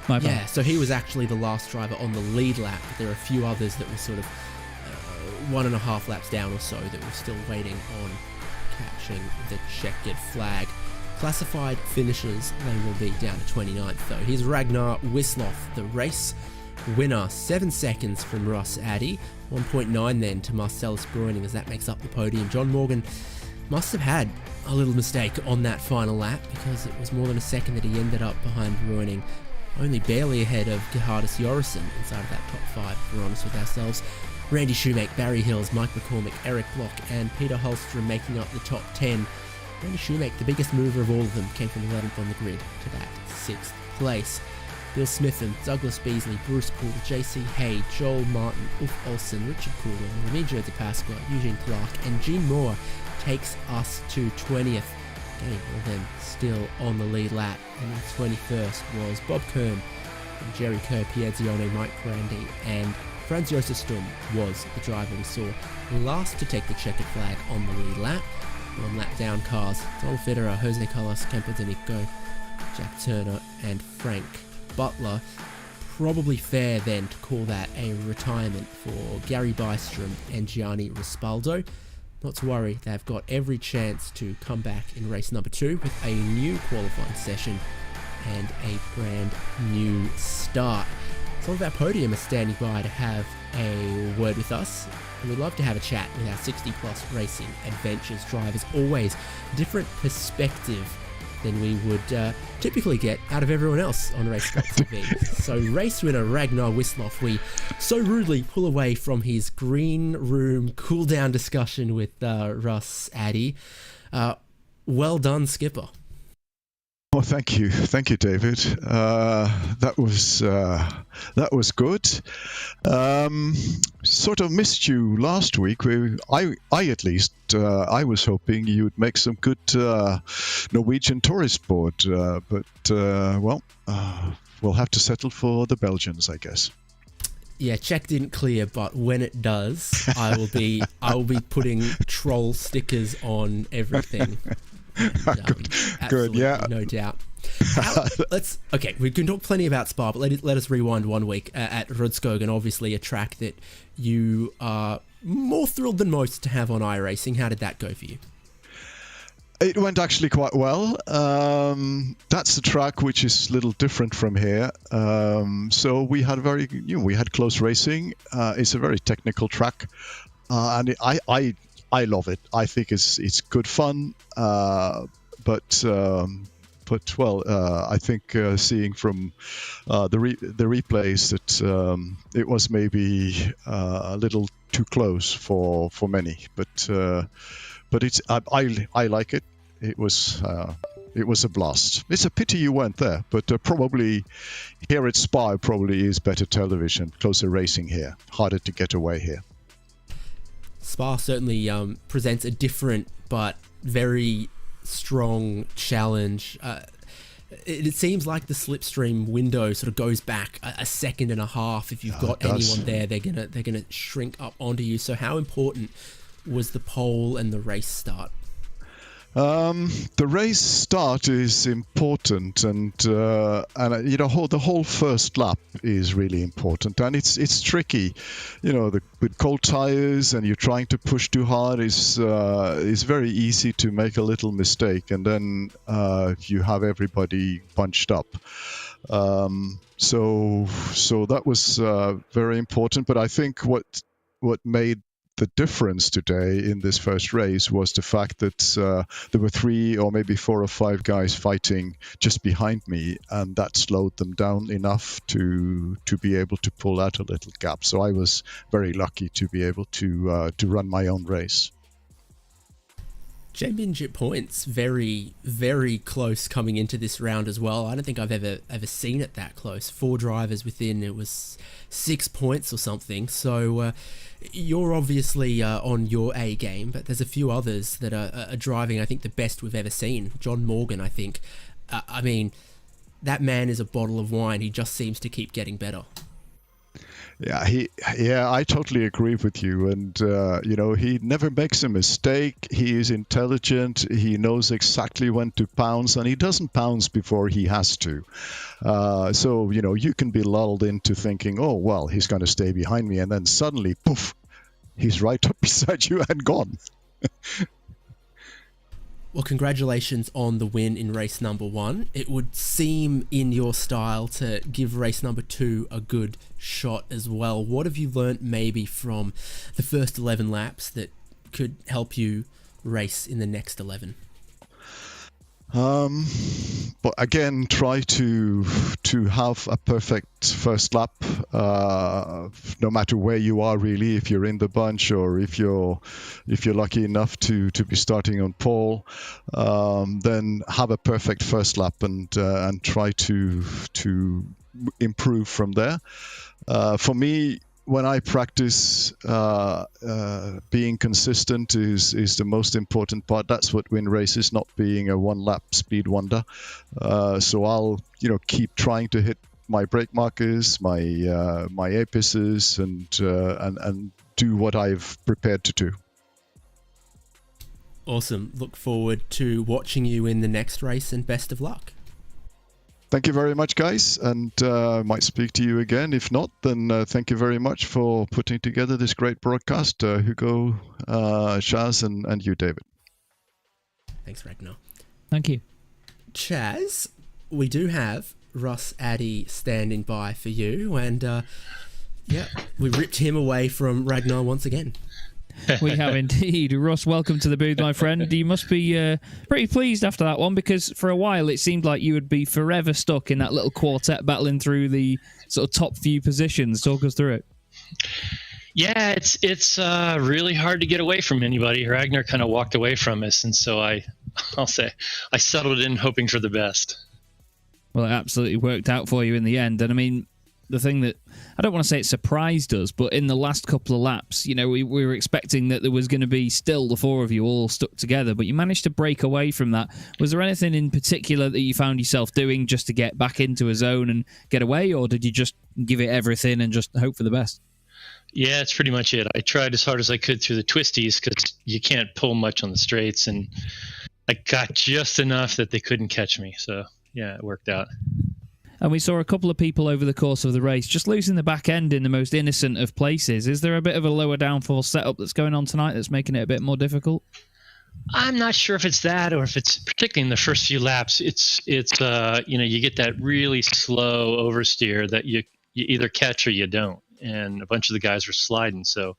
My bad. Yeah, so he was actually the last driver on the lead lap. But there are a few others that were sort of 1.5 laps down or so that were still waiting on catching the checkered flag. Classified finishers, they will be down to 29th though. Here's Ragnar Wisloff, the race winner. 7 seconds from Russ Addy. 1.9 then to Marcellus Bruining as that makes up the podium. John Morgan must have had a little mistake on that final lap because it was more than a second that he ended up behind Bruining, only barely ahead of Gerhardus Jorison inside of that top 5. We're honest with ourselves. Randy Shoemake, Barry Hills, Mike McCormick, Eric Block and Peter Holstrom making up the top 10. Randy Shoemake, the biggest mover of all of them, came from 11th on the grid to that 6th place. Bill Smitham, Douglas Beasley, Bruce Poole, JC Hay, Joel Martin, Ulf Olsen, Richard Coulin, Remigio De Pasqua, Eugene Clark and Gene Moore takes us to 20th. Again, all of them still on the lead lap. And the 21st was Bob Kern, and Jerry Kerr, Pierre Zione, Mike Grandy, and Franz Josef Stum was the driver we saw last to take the checkered flag on the lead lap. 1 lap down cars, Donald Federer, Jose Carlos Campodemico, Jack Turner and Frank Butler. Probably fair then to call that a retirement for Gary Bystrom and Gianni Rispaldo. Not to worry, they've got every chance to come back in race number 2 with a new qualifying session and a brand new start. Some of our podium are standing by to have a word with us, and we'd love to have a chat with our 60-plus racing adventures drivers. Always different perspective than we would typically get out of everyone else on RaceSpotTV. So race winner Ragnar Wisloff, we so rudely pull away from his green room cool down discussion with Russ Addy. Well done, Skipper. Well, thank you, David. That was good. Sort of missed you last week. I at least I was hoping you'd make some good Norwegian tourist board, but we'll have to settle for the Belgians, I guess. Yeah, check didn't clear, but when it does, I will be putting troll stickers on everything. Good, yeah, no doubt. We can talk plenty about Spa, but let us rewind 1 week at Rudskogen, obviously a track that you are more thrilled than most to have on iRacing. How did that go for you? It went actually quite well. That's a track which is a little different from here. So we had we had close racing. It's a very technical track, and I love it. I think it's good fun. But I think seeing from the replays that it was maybe a little too close for many. But it's I like it. It was a blast. It's a pity you weren't there, but probably here at Spa probably is better television, closer racing here, harder to get away here. Spa certainly presents a different but very strong challenge. It seems like the slipstream window sort of goes back a second and a half. If you've got anyone there, they're gonna shrink up onto you. So how important was the pole and the race start? The race start is important, and the whole first lap is really important, and it's tricky, with cold tires and you're trying to push too hard is very easy to make a little mistake, and then you have everybody bunched up. So that was very important, but I think what made the difference today in this first race was the fact that there were 3 or maybe 4 or 5 guys fighting just behind me, and that slowed them down enough to be able to pull out a little gap. So I was very lucky to be able to run my own race. Championship points very, very close coming into this round as well. I don't think I've ever seen it that close. 4 drivers within, it was 6 points or something. So you're obviously on your A game, but there's a few others that are driving, I think, the best we've ever seen. John Morgan, I think. I mean, that man is a bottle of wine. He just seems to keep getting better. Yeah, I totally agree with you. And, he never makes a mistake. He is intelligent. He knows exactly when to pounce, and he doesn't pounce before he has to. So, you can be lulled into thinking, oh, well, he's going to stay behind me. And then suddenly, poof, he's right up beside you and gone. Well, congratulations on the win in race number 1. It would seem in your style to give race number 2 a good shot as well. What have you learnt maybe from the first 11 laps that could help you race in the next 11? But again, try to have a perfect first lap, no matter where you are really. If you're in the bunch or if you're lucky enough to be starting on pole, then have a perfect first lap and try to improve from there. For me, when I practice, being consistent is the most important part. That's what win races, not being a one-lap speed wonder. So I'll keep trying to hit my brake markers, my apices, and do what I've prepared to do. Awesome. Look forward to watching you in the next race, and best of luck. Thank you very much, guys, and might speak to you again. If not, then thank you very much for putting together this great broadcast, Hugo, Chaz, and you, David. Thanks, Ragnar. Thank you. Chaz, we do have Russ Addy standing by for you, and we ripped him away from Ragnar once again. We have indeed. Russ, welcome to the booth, my friend. You must be pretty pleased after that one, because for a while it seemed like you would be forever stuck in that little quartet battling through the sort of top few positions. Talk us through it. Yeah, it's really hard to get away from anybody. Ragnar kind of walked away from us, and so I'll say I settled in hoping for the best. Well, it absolutely worked out for you in the end. And I mean, the thing that, I don't want to say it surprised us, but in the last couple of laps, you know, we were expecting that there was going to be still the four of you all stuck together, but you managed to break away from that. Was there anything in particular that you found yourself doing just to get back into a zone and get away, or did you just give it everything and just hope for the best? Yeah, it's pretty much it. I tried as hard as I could through the twisties because you can't pull much on the straights, and I got just enough that they couldn't catch me. So, yeah, it worked out. And we saw a couple of people over the course of the race just losing the back end in the most innocent of places. Is there a bit of a lower downforce setup that's going on tonight that's making it a bit more difficult? I'm not sure if it's that or if it's particularly in the first few laps. It's you know, you get that really slow oversteer that you either catch or you don't. And a bunch of the guys were sliding. So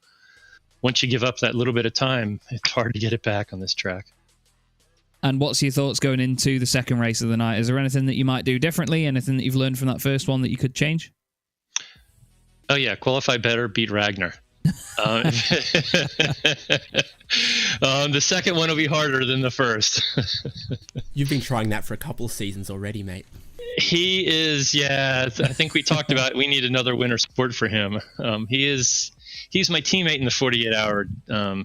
once you give up that little bit of time, it's hard to get it back on this track. And what's your thoughts going into the second race of the night? Is there anything that you might do differently? Anything that you've learned from that first one that you could change? Oh, yeah. Qualify better, beat Ragnar. The second one will be harder than the first. You've been trying that for a couple of seasons already, mate. He is, yeah. I think we talked about we need another winter sport for him. He's my teammate in the 48-hour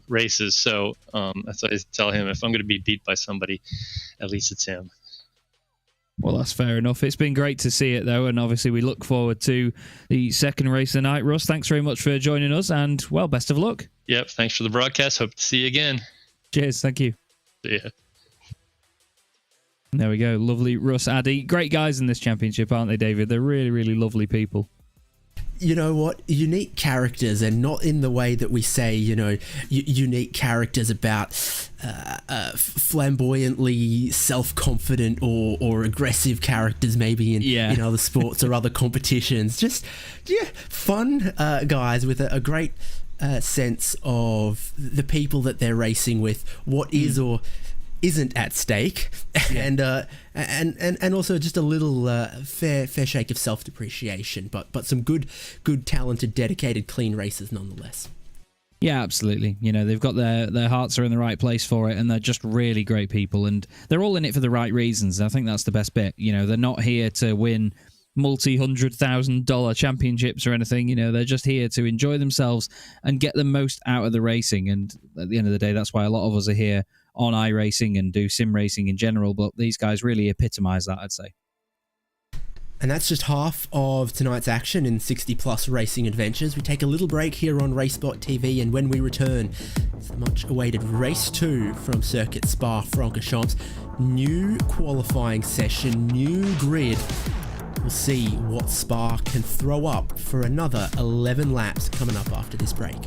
races, so that's what I tell him. If I'm going to be beat by somebody, at least it's him. Well, that's fair enough. It's been great to see it, though, and obviously we look forward to the second race of the night. Russ, thanks very much for joining us, and, well, best of luck. Yep, thanks for the broadcast. Hope to see you again. Cheers, thank you. See ya. There we go. Lovely Russ, Addy. Great guys in this championship, aren't they, David? They're really, really lovely people. You know what? Unique characters, and not in the way that we say, you know, unique characters about flamboyantly self-confident or aggressive characters maybe in other sports or other competitions. Just, fun guys with a great sense of the people that they're racing with, what is or isn't at stake, and also just a little fair shake of self-depreciation, but some good, talented, dedicated, clean racers nonetheless. Yeah, absolutely. You know, they've got their hearts are in the right place for it, and they're just really great people, and they're all in it for the right reasons. I think that's the best bit. You know, they're not here to win multi-$100,000 championships or anything. You know, they're just here to enjoy themselves and get the most out of the racing. And at the end of the day, that's why a lot of us are here on iRacing and do sim racing in general, but these guys really epitomise that, I'd say. And that's just half of tonight's action in 60-plus racing adventures. We take a little break here on RaceSpotTV, and when we return, it's the much-awaited Race 2 from Circuit Spa-Francorchamps. New qualifying session, new grid. We'll see what Spa can throw up for another 11 laps coming up after this break.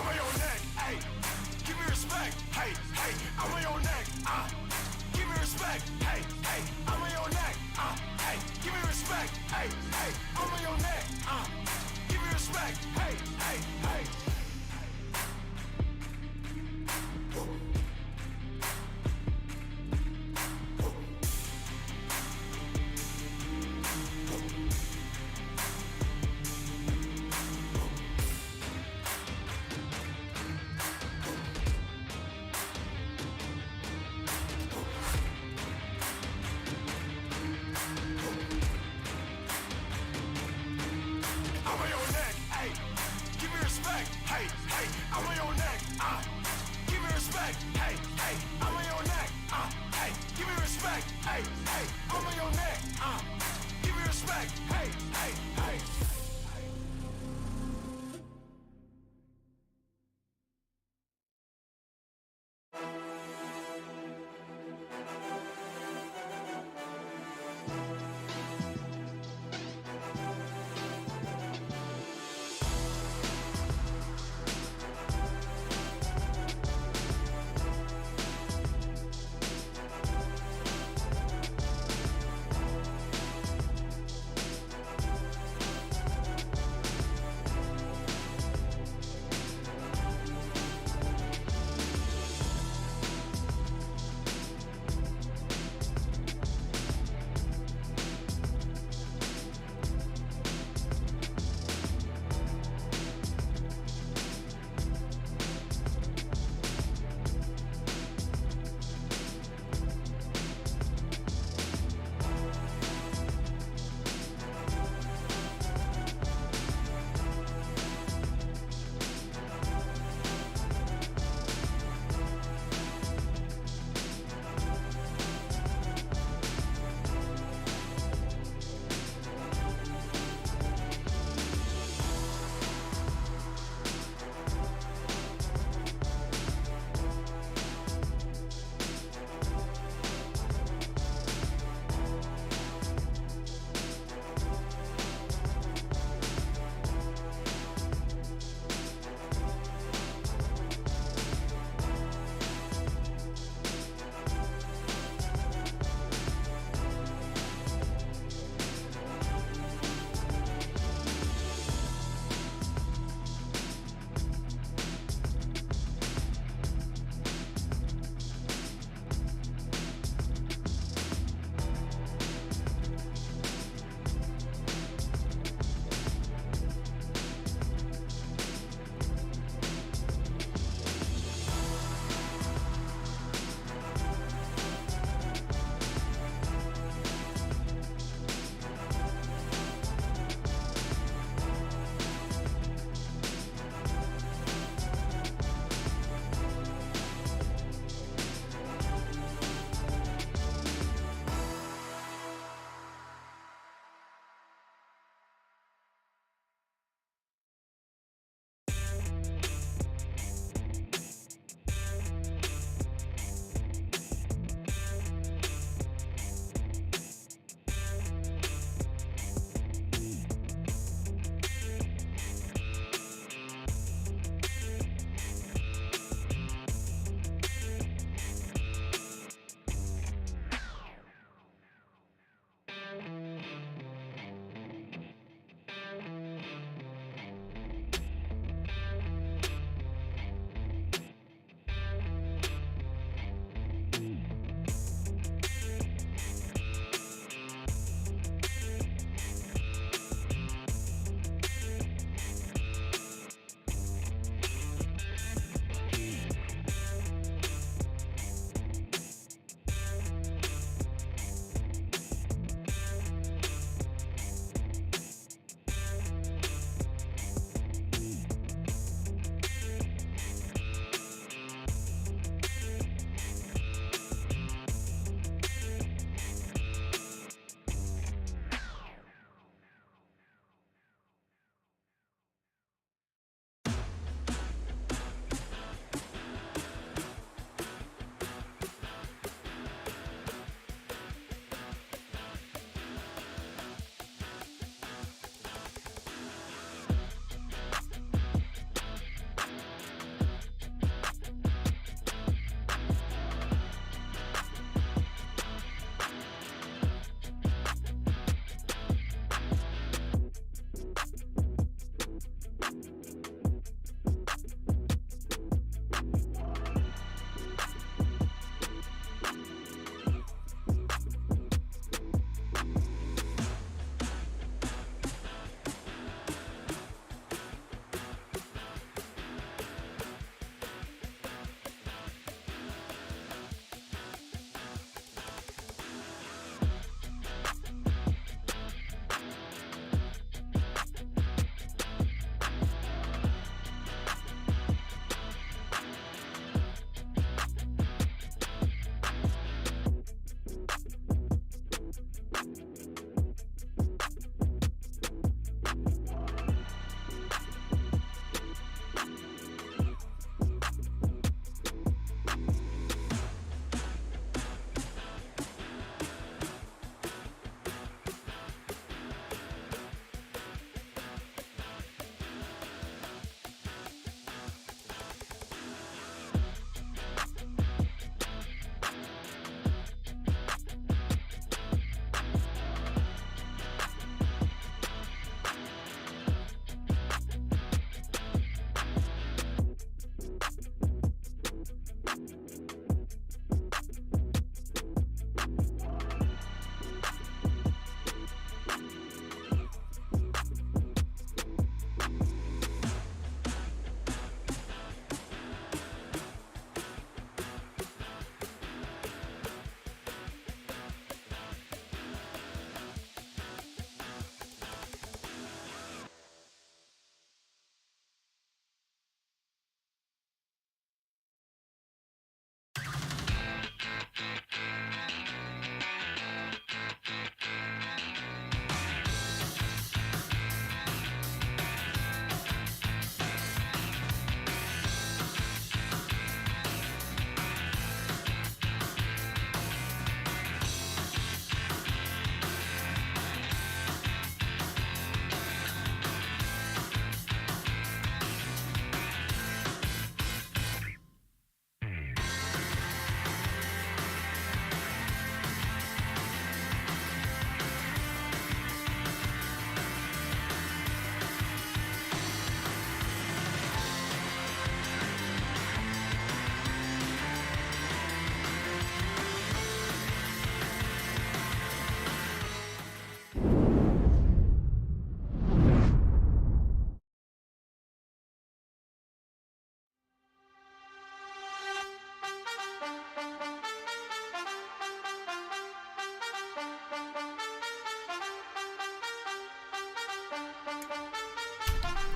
I'm on your neck, hey. Give me respect, hey, hey. I'm on your neck, give me respect, hey, hey. I'm on your neck, hey. Give me respect, hey, hey. I'm on your neck, give me respect, hey, hey, hey. I'm on your neck, hey. Give me respect, hey, hey. I'm on your neck, give me respect, hey, hey. I'm on your neck, hey. Give me respect, hey, hey. I'm on your neck, give me respect, hey, hey, hey.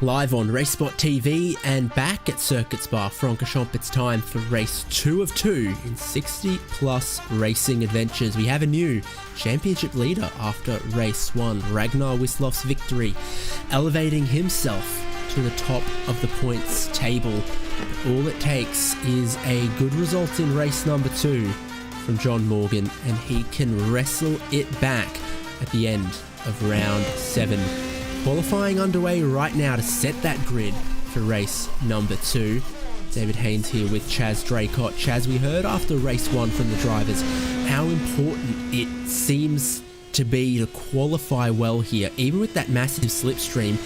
Live on RaceSpotTV and back at Circuit Spa-Francorchamps, it's time for race 2 of 2 in 60 plus racing adventures. We have a new championship leader after race 1, Ragnar Wislof's victory, elevating himself to the top of the points table. All it takes is a good result in race number 2 from John Morgan, and he can wrestle it back at the end of round 7. Qualifying underway right now to set that grid for race number 2. David Haynes here with Chaz Draycott. Chaz, we heard after race 1 from the drivers how important it seems to be to qualify well here. Even with that massive slipstream,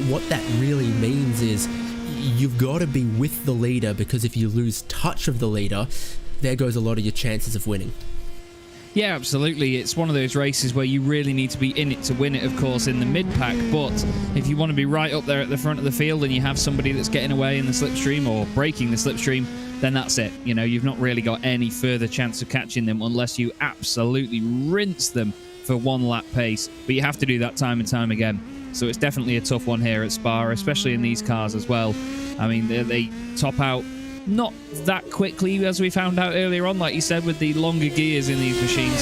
what that really means is you've got to be with the leader, because if you lose touch of the leader, there goes a lot of your chances of winning. Yeah, absolutely. It's one of those races where you really need to be in it to win it, of course, in the mid-pack. But if you want to be right up there at the front of the field and you have somebody that's getting away in the slipstream or breaking the slipstream, then that's it. You know, you've not really got any further chance of catching them unless you absolutely rinse them for one lap pace. But you have to do that time and time again. So it's definitely a tough one here at Spa, especially in these cars as well. I mean, they top out not that quickly, as we found out earlier on, like you said, with the longer gears in these machines.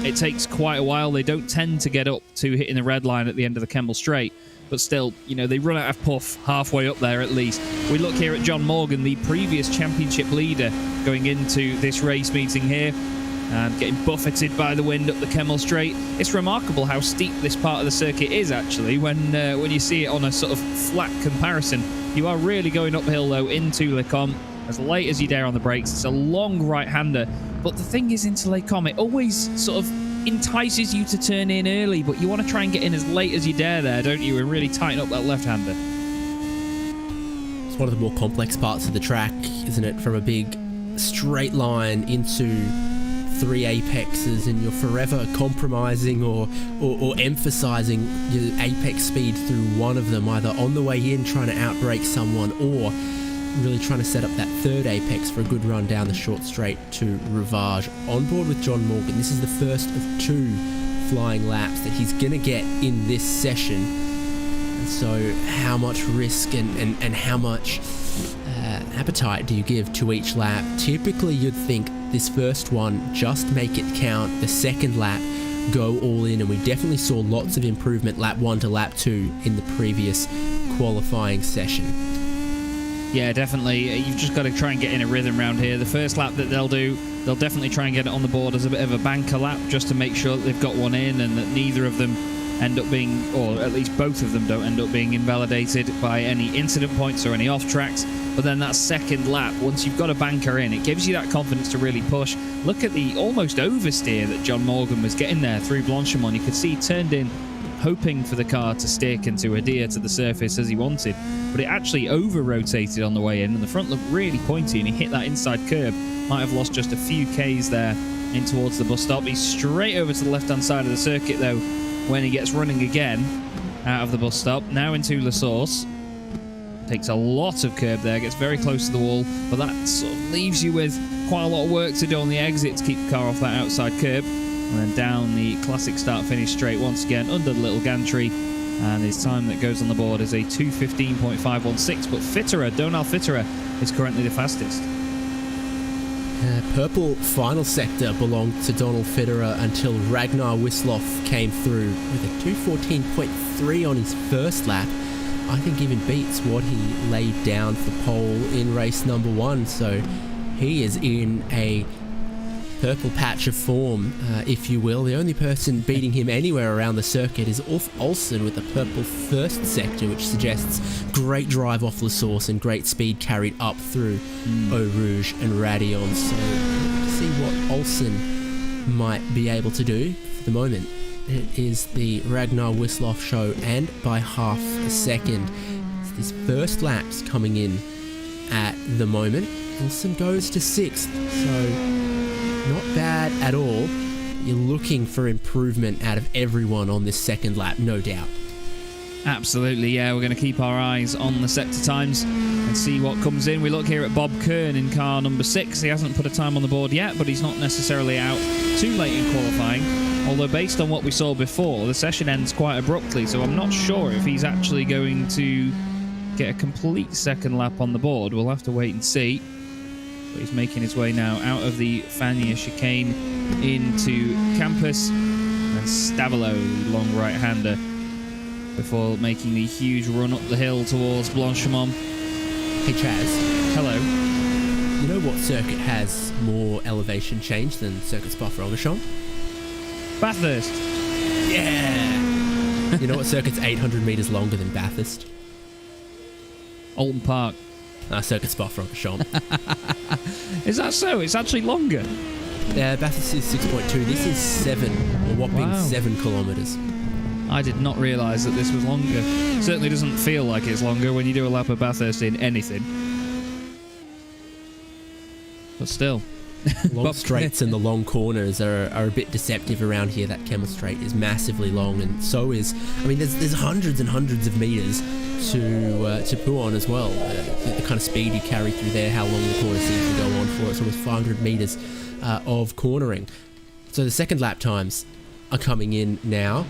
It takes quite a while. They don't tend to get up to hitting the red line at the end of the Kemmel Straight, but still, you know, they run out of puff halfway up there at least. We look here at John Morgan, the previous championship leader, going into this race meeting here and getting buffeted by the wind up the Kemmel Straight. It's remarkable how steep this part of the circuit is, actually, when you see it on a sort of flat comparison. You are really going uphill, though, into Les Combes as late as you dare on the brakes. It's a long right-hander, but the thing is, into Les Combes, it always sort of entices you to turn in early, but you want to try and get in as late as you dare there, don't you, and really tighten up that left-hander. It's one of the more complex parts of the track, isn't it? From a big straight line into 3 apexes, and you're forever compromising or emphasizing your apex speed through one of them, either on the way in trying to outbrake someone or really trying to set up that third apex for a good run down the short straight to Rivage. On board with John Morgan, this is the first of 2 flying laps that he's going to get in this session. And so how much risk and how much appetite do you give to each lap? Typically you'd think this first one, just make it count. The second lap, go all in, and we definitely saw lots of improvement lap 1 to lap 2 in the previous qualifying session. Yeah, definitely. You've just got to try and get in a rhythm around here. The first lap that they'll do, they'll definitely try and get it on the board as a bit of a banker lap, just to make sure that they've got one in and that neither of them end up being, or at least both of them don't end up being invalidated by any incident points or any off tracks. But then that second lap, once you've got a banker in, it gives you that confidence to really push. Look at the almost oversteer that John Morgan was getting there through Blanchimont. You could see he turned in hoping for the car to stick and to adhere to the surface as he wanted, but it actually over-rotated on the way in, and the front looked really pointy, and he hit that inside curb. Might have lost just a few Ks there in towards the bus stop. He's straight over to the left-hand side of the circuit, though, when he gets running again out of the bus stop. Now into La Source. Takes a lot of curb there, gets very close to the wall, but that sort of leaves you with quite a lot of work to do on the exit to keep the car off that outside curb. And then down the classic start-finish straight once again under the little gantry, and his time that goes on the board is a 2:15.516, but Fitterer, Donald Fitterer, is currently the fastest. Purple final sector belonged to Donald Fitterer until Ragnar Wislof came through with a 2:14.3 on his first lap. I think even beats what he laid down for pole in race number 1, so he is in a purple patch of form, if you will. The only person beating him anywhere around the circuit is Ulf Olsen with the purple first sector, which suggests great drive off La Source and great speed carried up through Eau Rouge and Radion. So to see what Olsen might be able to do. For the moment, it is the Ragnar Wislof show, and by half a second. It's these first laps coming in at the moment. Olsen goes to 6th, so not bad at all. You're looking for improvement out of everyone on this second lap, no doubt. Absolutely, yeah. We're going to keep our eyes on the sector times and see what comes in. We look here at Bob Kern in car number 6. He hasn't put a time on the board yet, but he's not necessarily out too late in qualifying. Although based on what we saw before, the session ends quite abruptly, so I'm not sure if he's actually going to get a complete second lap on the board. We'll have to wait and see. But he's making his way now out of the Fania chicane into Campus and Stavilo, the long right-hander, before making the huge run up the hill towards Blanchimont. Hey Chaz. Hello. You know what circuit has more elevation change than Circuit Spa-Francorchamps? Bathurst. Yeah! You know what circuit's 800 metres longer than Bathurst? Alton Park. Circuit Spa-Francorchamps. Is that so? It's actually longer. Bathurst is 6.2. This is 7, a whopping 7 kilometres. I did not realise that this was longer. Certainly doesn't feel like it's longer when you do a lap of Bathurst in anything. But still. Long straights and the long corners are a bit deceptive around here. That Kemmel Straight is massively long, and so is... I mean, there's hundreds and hundreds of metres to poo on as well. The kind of speed you carry through there, how long the corner seems to go on for. It's almost 500 metres of cornering. So the second lap times are coming in now.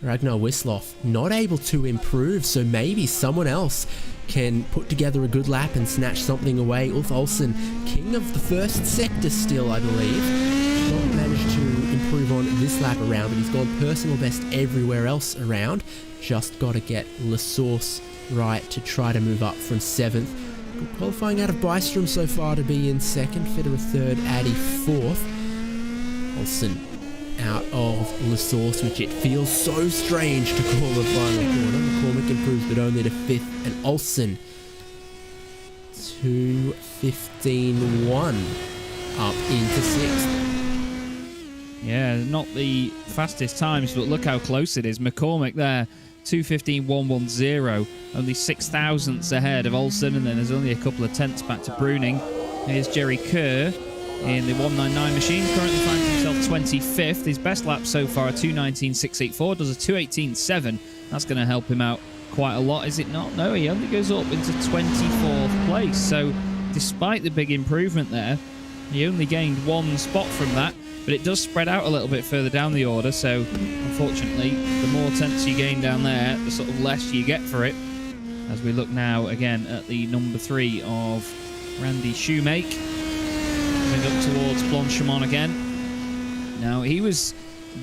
Ragnar Wisloff not able to improve, so maybe someone else can put together a good lap and snatch something away. Ulf Olsen, king of the first sector still, I believe. Not managed to improve on this lap around, but he's gone personal best everywhere else around. Just got to get La Source right to try to move up from 7th. Good qualifying out of Bystrom so far to be in 2nd. Fitterer 3rd, Addy 4th. Olsen out of La Source, which it feels so strange to call the final corner. McCormick improves, but only to 5th, and Olsen 2:15.1 up into 6th. Yeah, not the fastest times, but look how close it is. McCormick there, 2:15.110, only 6 thousandths ahead of Olsen, and then there's only a couple of tenths back to Bruning. Here's Jerry Kerr in the 199 machine, currently finds himself 25th. His best lap so far, a 2:19.684, does a 2:18.7. That's going to help him out quite a lot, is it not? No, he only goes up into 24th place. So despite the big improvement there, he only gained 1 spot from that, but it does spread out a little bit further down the order. So unfortunately, the more tenths you gain down there, the sort of less you get for it. As we look now again at the number 3 of Randy Shoemake, coming up towards Blanchimont again. Now, he was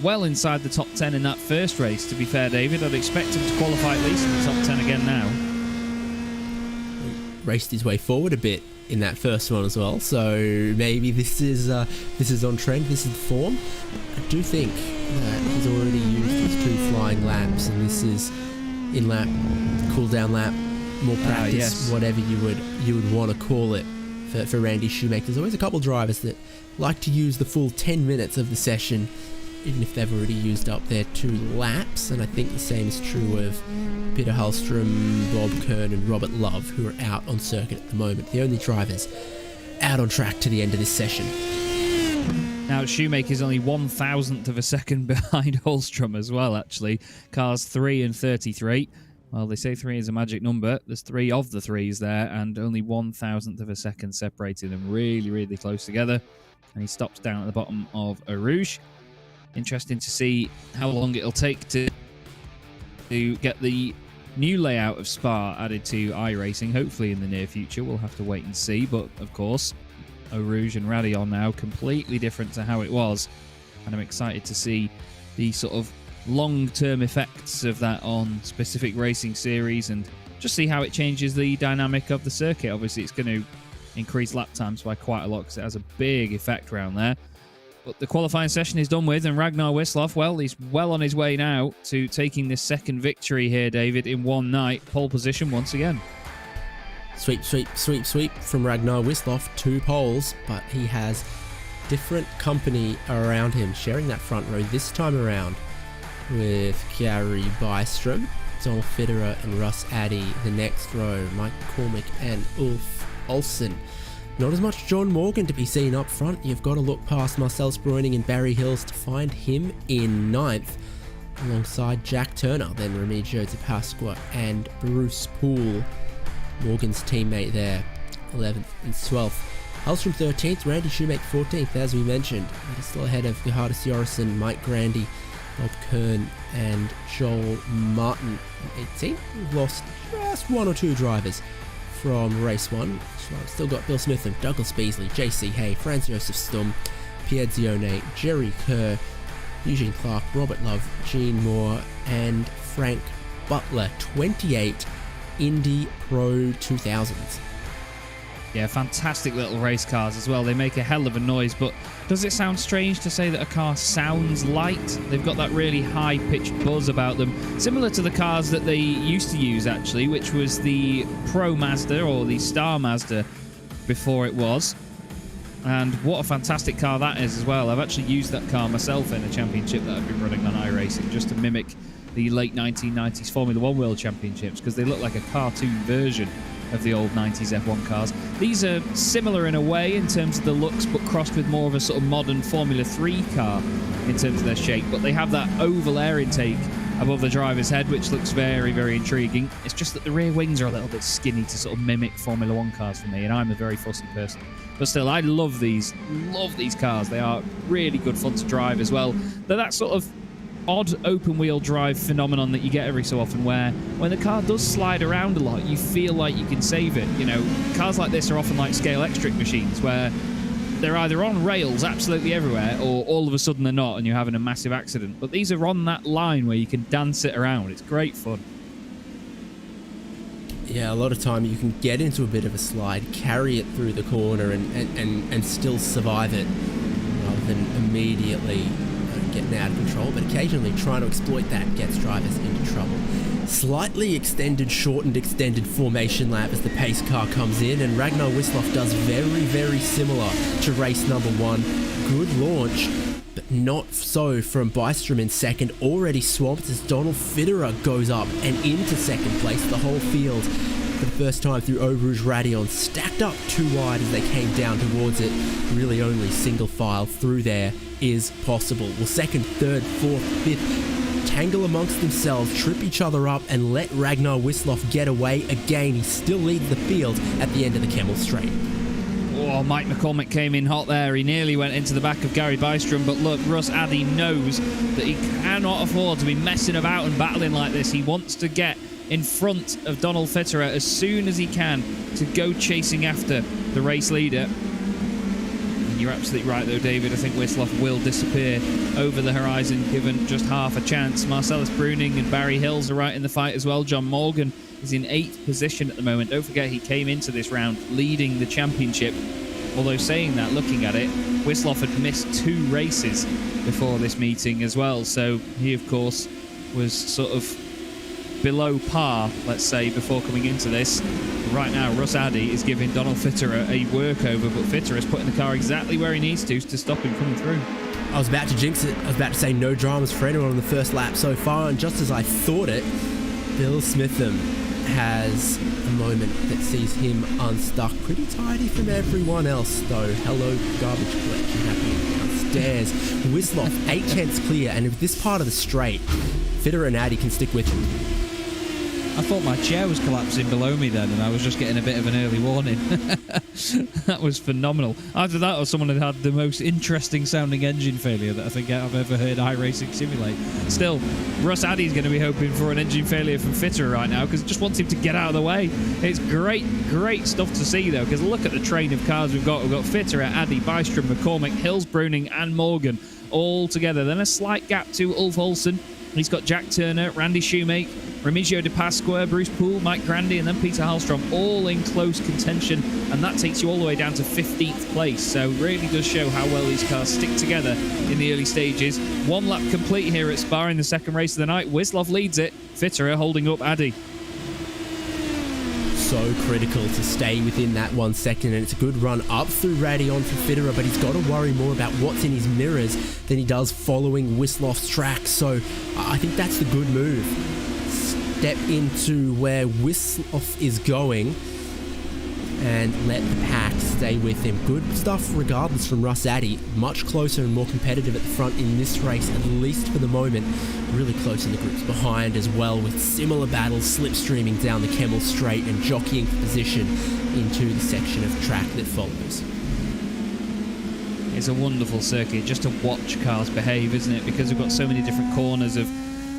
well inside the top 10 in that first race, to be fair, David. I'd expect him to qualify at least in the top 10 again now. Raced his way forward a bit in that first one as well, so maybe this is on trend, this is the form. I do think that he's already used his 2 flying laps, and this is in lap, cool down lap, more practice, yes. whatever you would want to call it. For Randy Shoemaker, there's always a couple of drivers that like to use the full 10 minutes of the session, even if they've already used up their 2 laps, and I think the same is true of Peter Hallstrom, Bob Kern and Robert Love, who are out on circuit at the moment. The only drivers out on track to the end of this session. Now, Shoemaker's only 1,000th of a second behind Hallstrom as well, actually. Cars 3 and 33. Well, they say 3 is a magic number. There's 3 of the 3s there, and only 1,000th of a second separating them really, really close together. And he stops down at the bottom of Eau Rouge. Interesting to see how long it'll take to get the new layout of Spa added to iRacing, hopefully in the near future. We'll have to wait and see, but of course, Eau Rouge and Radillon now completely different to how it was, and I'm excited to see the sort of long-term effects of that on specific racing series and just see how it changes the dynamic of the circuit. Obviously, it's going to increase lap times by quite a lot because it has a big effect around there. But the qualifying session is done with, and Ragnar Wisloff, well, he's well on his way now to taking this second victory here, David, in one night. Pole position once again. Sweep, sweep, sweep, sweep from Ragnar Wisloff. 2 poles, but he has different company around him, sharing that front row this time around with Gary Bystrom, Donald Fitterer and Russ Addy. The next row, Mike McCormick and Ulf Olsen. Not as much John Morgan to be seen up front. You've got to look past Marcel Sproining and Barry Hills to find him in 9th, alongside Jack Turner, then Remigio de Pasqua and Bruce Poole, Morgan's teammate there, 11th and 12th. Hallstrom 13th, Randy Shoemaker 14th, as we mentioned. He's still ahead of Johannes Jorrison, Mike Grandy Bob Kern and Joel Martin in 18th. We've lost just one or two drivers from race 1. So I've still got Bill Smith and Douglas Beasley, JC Hay, Franz Josef Stum, Pierre Zione, Jerry Kerr, Eugene Clark, Robert Love, Gene Moore, and Frank Butler. 28 Indy Pro 2000s. Yeah, fantastic little race cars as well. They make a hell of a noise, but does it sound strange to say that a car sounds light? They've got that really high-pitched buzz about them, similar to the cars that they used to use, actually, which was the Pro Mazda, or the Star Mazda, before it was. And what a fantastic car that is as well. I've actually used that car myself in a championship that I've been running on iRacing, just to mimic the late 1990s Formula 1 World Championships, because they look like a cartoon version of the old 90s F1 cars. These are similar in a way in terms of the looks, but crossed with more of a sort of modern Formula 3 car in terms of their shape. But they have that oval air intake above the driver's head, which looks very, very intriguing. It's just that the rear wings are a little bit skinny to sort of mimic Formula 1 cars for me, and I'm a very fussy person. But still, I love these cars. They are really good fun to drive as well. They're that sort of odd open-wheel drive phenomenon that you get every so often, where when the car does slide around a lot, you feel like you can save it. You know, cars like this are often like scale X-Trick machines, where they're either on rails absolutely everywhere, or all of a sudden they're not, and you're having a massive accident. But these are on that line where you can dance it around. It's great fun. Yeah, a lot of time you can get into a bit of a slide, carry it through the corner, and still survive it, rather than immediately getting out of control. But occasionally trying to exploit that gets drivers into trouble. Slightly shortened extended formation lap as the pace car comes in, and Ragnar Wisloff does very, very similar to race number 1. Good launch, but not so from Bystrom in second, already swamped as Donald Fitterer goes up and into second place. The whole field, for the first time through Eau Rouge Radion, stacked up too wide as they came down towards it. Really only single file through there is possible. Well, second, third, fourth, fifth tangle amongst themselves, trip each other up, and let Ragnar Wisloff get away again. He still leads the field at the end of the Kemmel Straight. Oh, Mike McCormick came in hot there. He nearly went into the back of Gary Bystrom, but look, Russ Addy knows that he cannot afford to be messing about and battling like this. He wants to get in front of Donald Fitterer as soon as he can to go chasing after the race leader. And you're absolutely right, though, David. I think Wisloff will disappear over the horizon, given just half a chance. Marcellus Bruning and Barry Hills are right in the fight as well. John Morgan is in 8th position at the moment. Don't forget, he came into this round leading the championship. Although saying that, looking at it, Wisloff had missed 2 races before this meeting as well. So he, of course, was sort of below par, let's say, before coming into this. Right now, Russ Addy is giving Donald Fitterer a workover, but Fitterer is putting the car exactly where he needs to stop him coming through. I was about to jinx it. I was about to say no dramas for anyone on the first lap so far, and just as I thought it, Bill Smitham has a moment that sees him unstuck. Pretty tidy from everyone else, though. Hello, garbage collection happening downstairs. Wisloff, 8/10 clear, and with this part of the straight, Fitterer and Addy can stick with him. I thought my chair was collapsing below me then, and I was just getting a bit of an early warning. That was phenomenal. Either that or someone had had the most interesting sounding engine failure that I think I've ever heard iRacing simulate. Still, Russ Addy's going to be hoping for an engine failure from Fitterer right now, because it just wants him to get out of the way. It's great stuff to see, though, because look at the train of cars we've got. We've got Fitterer, Addy, Bystrom, McCormick, Hills, Bruning, and Morgan all together. Then a slight gap to Ulf Olsen. He's got Jack Turner, Randy Shoemake, Remigio De Pasqua, Bruce Poole, Mike Grandy, and then Peter Hallstrom, all in close contention, and that takes you all the way down to 15th place. So really does show how well these cars stick together in the early stages. 1 lap complete here at Spa in the second race of the night. Wisloff leads it, Fitterer holding up Addy. So critical to stay within that 1 second, and it's a good run up through Radion for Fitterer, but he's got to worry more about what's in his mirrors than he does following Wisloff's track. So I think that's the good move. Step into where Wisloff is going and let the pack stay with him. Good stuff regardless from Russ Addy. Much closer and more competitive at the front in this race, at least for the moment. Really close in the groups behind as well, with similar battles slipstreaming down the Kemmel Straight and jockeying for position into the section of track that follows. It's a wonderful circuit just to watch cars behave, isn't it? Because we've got so many different corners of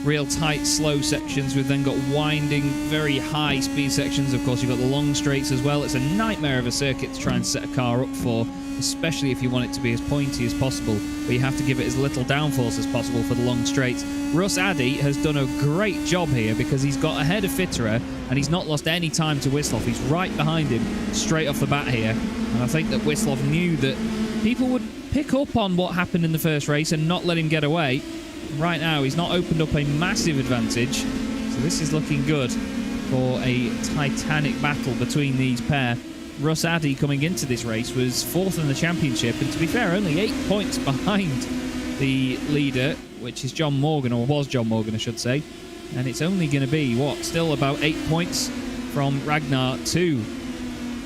real tight, slow sections. We've then got winding, very high speed sections. Of course, you've got the long straights as well. It's a nightmare of a circuit to try and set a car up for, especially if you want it to be as pointy as possible, but you have to give it as little downforce as possible for the long straights. Russ Addy has done a great job here because he's got ahead of Fitterer and he's not lost any time to Wislaw. He's right behind him straight off the bat here, and I think that Wislaw knew that people would pick up on what happened in the first race and not let him get away. Right now, he's not opened up a massive advantage, so this is looking good for a titanic battle between these pair. Russ Addy coming into this race was 4th in the championship, and to be fair, only 8 points behind the leader, which is John Morgan, or was John Morgan, I should say. And it's only going to be, still about 8 points from Ragnar to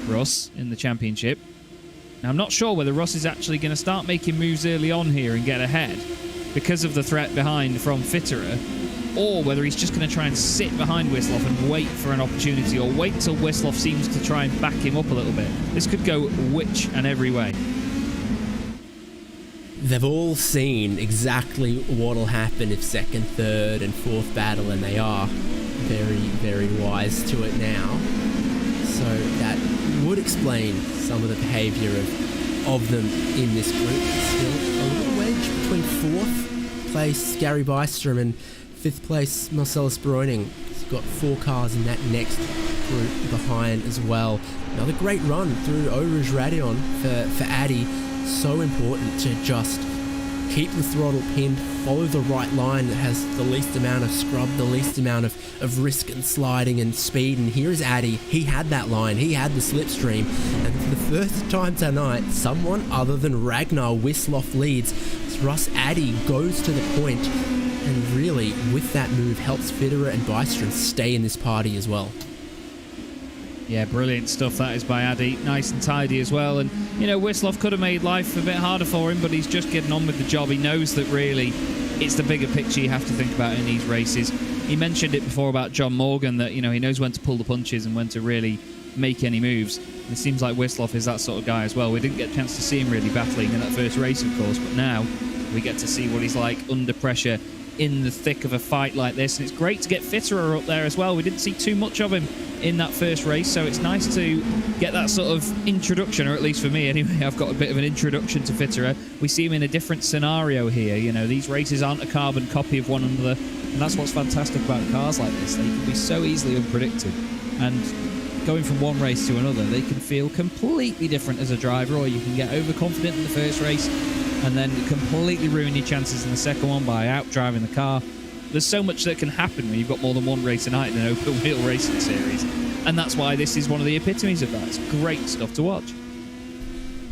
Russ in the championship. Now, I'm not sure whether Russ is actually going to start making moves early on here and get ahead because of the threat behind from Fitterer, or whether he's just going to try and sit behind Wislaw and wait for an opportunity, or wait till Wislaw seems to try and back him up a little bit. This could go which and every way. They've all seen exactly what'll happen if second, third and fourth battle, and they are very, very wise to it now. So that would explain some of the behaviour of them in this group. Still a little wedge between 4th place Gary Bystrom and 5th place Marcellus Broining. He's got 4 cars in that next group behind as well. Another great run through Eau Rouge Radion for Addy. So important to just keep the throttle pinned, follow the right line that has the least amount of scrub, the least amount of risk and sliding and speed. And here's Addy. He had that line. He had the slipstream. And for the first time tonight, someone other than Ragnar Wislaw leads. Russ Addy goes to the point and really, with that move, helps Fitterer and Bystrom stay in this party as well. Yeah, brilliant stuff that is by Addy. Nice and tidy as well. And, you know, Wislaw could have made life a bit harder for him, but he's just getting on with the job. He knows that really it's the bigger picture you have to think about in these races. He mentioned it before about John Morgan, that, you know, he knows when to pull the punches and when to really make any moves. And it seems like Wislaw is that sort of guy as well. We didn't get a chance to see him really battling in that first race, of course, but now we get to see what he's like under pressure in the thick of a fight like this. And it's great to get Fitterer up there as well. We didn't see too much of him in that first race, so it's nice to get that sort of introduction, or at least for me anyway, I've got a bit of an introduction to Fitterer. We see him in a different scenario here. You know, these races aren't a carbon copy of one another, and that's what's fantastic about cars like this. They can be so easily unpredicted, and going from one race to another, they can feel completely different as a driver, or you can get overconfident in the first race and then completely ruin your chances in the second one by out-driving the car. There's so much that can happen when you've got more than one race a night in an open-wheel racing series, and that's why this is one of the epitomes of that. It's great stuff to watch.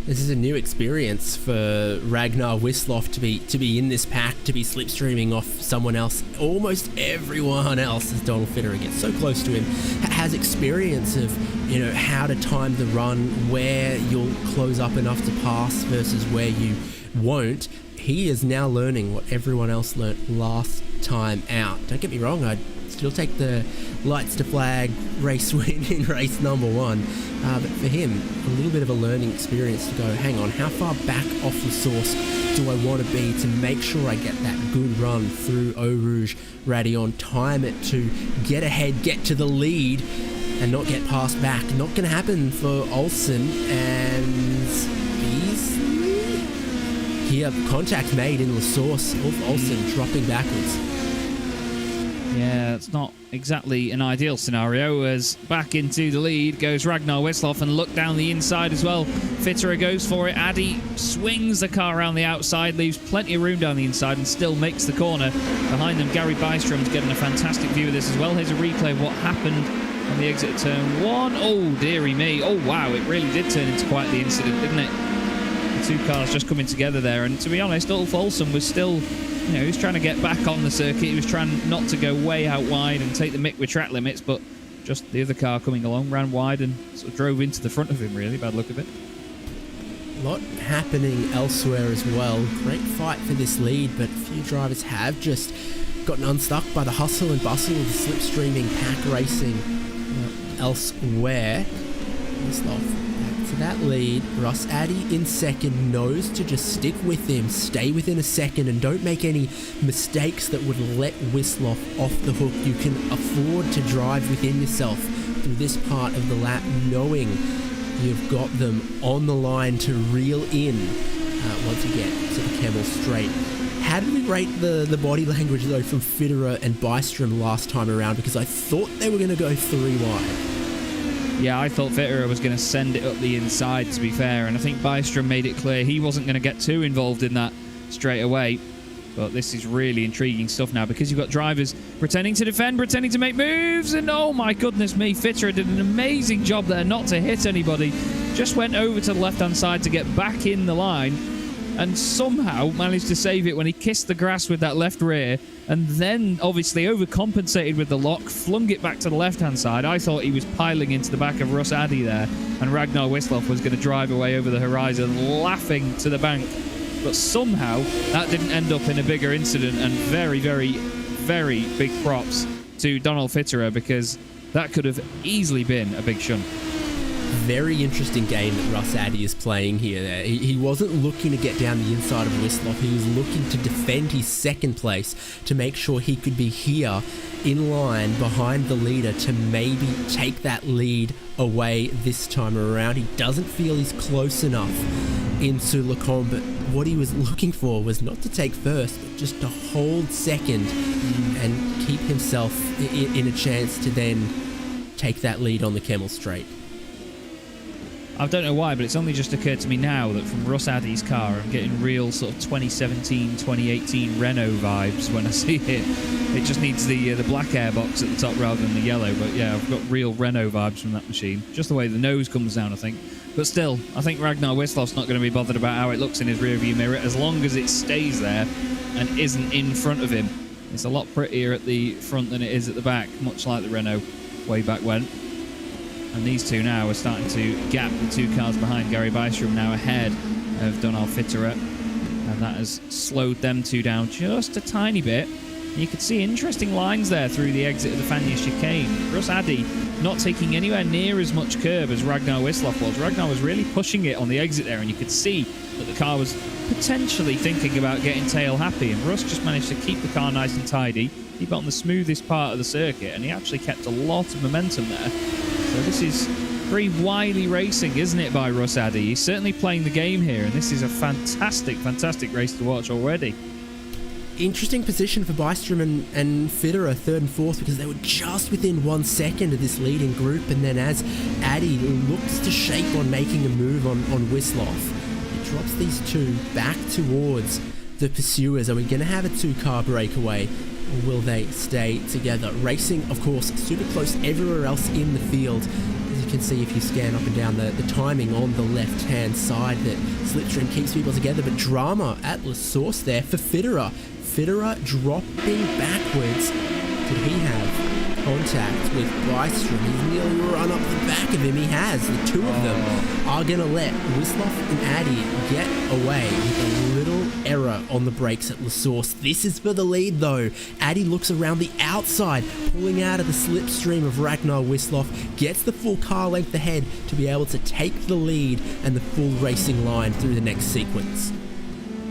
This is a new experience for Ragnar Wislaw to be in this pack, to be slipstreaming off someone else. Almost everyone else, as Donald Fitterer gets so close to him, has experience of, you know, how to time the run, where you'll close up enough to pass versus where you won't. He is now learning what everyone else learnt last time out. Don't get me wrong, I'd still take the lights to flag race win in race number 1, but for him, a little bit of a learning experience to go, hang on, how far back off the source do I want to be to make sure I get that good run through Eau Rouge Radion, time it to get ahead, get to the lead and not get passed back. Not going to happen for Olsen and Beasley. Here, contact made in the source of Olsen dropping backwards. Yeah, it's not exactly an ideal scenario, as back into the lead goes Ragnar Wislaw, and look down the inside as well. Fitterer goes for it. Addy swings the car around the outside, leaves plenty of room down the inside and still makes the corner. Behind them, Gary Bystrom's getting a fantastic view of this as well. Here's a replay of what happened on the exit of turn 1. Oh, dearie me. Oh, wow, it really did turn into quite the incident, didn't it? The two cars just coming together there, and to be honest, Ulf Olsen was still, you know, he was trying to get back on the circuit. He was trying not to go way out wide and take the mick with track limits, but just the other car coming along ran wide and sort of drove into the front of him, really. Bad look of it. A lot happening elsewhere as well. Great fight for this lead, but a few drivers have just gotten unstuck by the hustle and bustle of the slipstreaming pack racing elsewhere. Wisloff back to that lead. Russ Addy in second, knows to just stick with him, stay within a second, and don't make any mistakes that would let Wisloff off the hook. You can afford to drive within yourself through this part of the lap, knowing you've got them on the line to reel in once you get to the Camel Straight. How did we rate the body language, though, from Fitterer and Bystrom last time around? Because I thought they were going to go 3 wide. Yeah, I thought Fitterer was going to send it up the inside, to be fair, and I think Bystrom made it clear he wasn't going to get too involved in that straight away. But this is really intriguing stuff now, because you've got drivers pretending to defend, pretending to make moves, and oh my goodness me, Fitterer did an amazing job there not to hit anybody. Just went over to the left-hand side to get back in the line, and somehow managed to save it when he kissed the grass with that left rear, and then obviously overcompensated with the lock, flung it back to the left-hand side. I thought he was piling into the back of Russ Addy there, and Ragnar Wisloff was going to drive away over the horizon, laughing to the bank. But somehow that didn't end up in a bigger incident, and very, very, very big props to Donald Fitterer, because that could have easily been a big shunt. Very interesting game that Russ Addy is playing here. He wasn't looking to get down the inside of Wisloff. He was looking to defend his second place to make sure he could be here in line behind the leader to maybe take that lead away this time around. He doesn't feel he's close enough into Lecombe, but what he was looking for was not to take first, but just to hold second and keep himself in a chance to then take that lead on the Camel Straight. I don't know why, but it's only just occurred to me now that from Russ Addy's car, I'm getting real sort of 2017, 2018 Renault vibes when I see it. It just needs the black airbox at the top rather than the yellow, but yeah, I've got real Renault vibes from that machine. Just the way the nose comes down, I think. But still, I think Ragnar Wisloff's not going to be bothered about how it looks in his rearview mirror, as long as it stays there and isn't in front of him. It's a lot prettier at the front than it is at the back, much like the Renault way back when. And these two now are starting to gap the 2 cars behind. Gary Bystrom now ahead of Donald Fitterer, and that has slowed them 2 down just a tiny bit. And you could see interesting lines there through the exit of the Fania chicane. Russ Addy not taking anywhere near as much curb as Ragnar Wisloff was. Ragnar was really pushing it on the exit there, and you could see that the car was potentially thinking about getting tail happy, and Russ just managed to keep the car nice and tidy, keep it on the smoothest part of the circuit, and he actually kept a lot of momentum there. So this is pretty wily racing, isn't it, by Russ Addy? He's certainly playing the game here, and this is a fantastic, fantastic race to watch already. Interesting position for Bystrom and Fitterer, 3rd and 4th, because they were just within 1 second of this leading group, and then as Addy looks to shape on making a move on Wisloff, it drops these 2 back towards the pursuers. Are we going to have a 2-car breakaway, or will they stay together? Racing, of course, super close everywhere else in the field. As you can see if you scan up and down the timing on the left-hand side, that slipstream keeps people together, but drama at La Source there for Fitterer. Fitterer dropping backwards. Did he have contact with Bystrom? He's nearly run up the back of him. He has. The 2 of them are going to let Wisloff and Addy get away with a little error on the brakes at La Source. This is for the lead, though. Addy looks around the outside, pulling out of the slipstream of Ragnar Wisloff, gets the full car length ahead to be able to take the lead and the full racing line through the next sequence.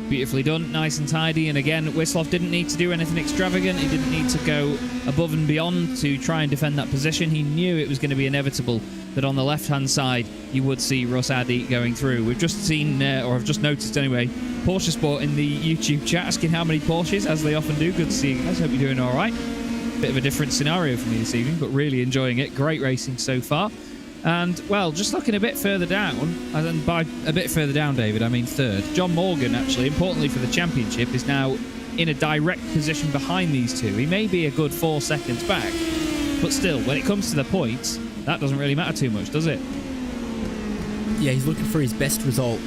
Beautifully done, nice and tidy, and again, Wisloff didn't need to do anything extravagant. He didn't need to go above and beyond to try and defend that position. He knew it was going to be inevitable that on the left-hand side you would see Russ Addy going through. We've just seen, or I've just noticed anyway, Porsche Sport in the YouTube chat asking how many Porsches, as they often do. Good to see you guys, hope you're doing all right. Bit of a different scenario for me this evening, but really enjoying it. Great racing so far. And, well, just looking a bit further down, and by a bit further down, David, I mean 3rd. John Morgan, actually, importantly for the championship, is now in a direct position behind these 2. He may be a good 4 seconds back, but still, when it comes to the points, that doesn't really matter too much, does it? Yeah, he's looking for his best result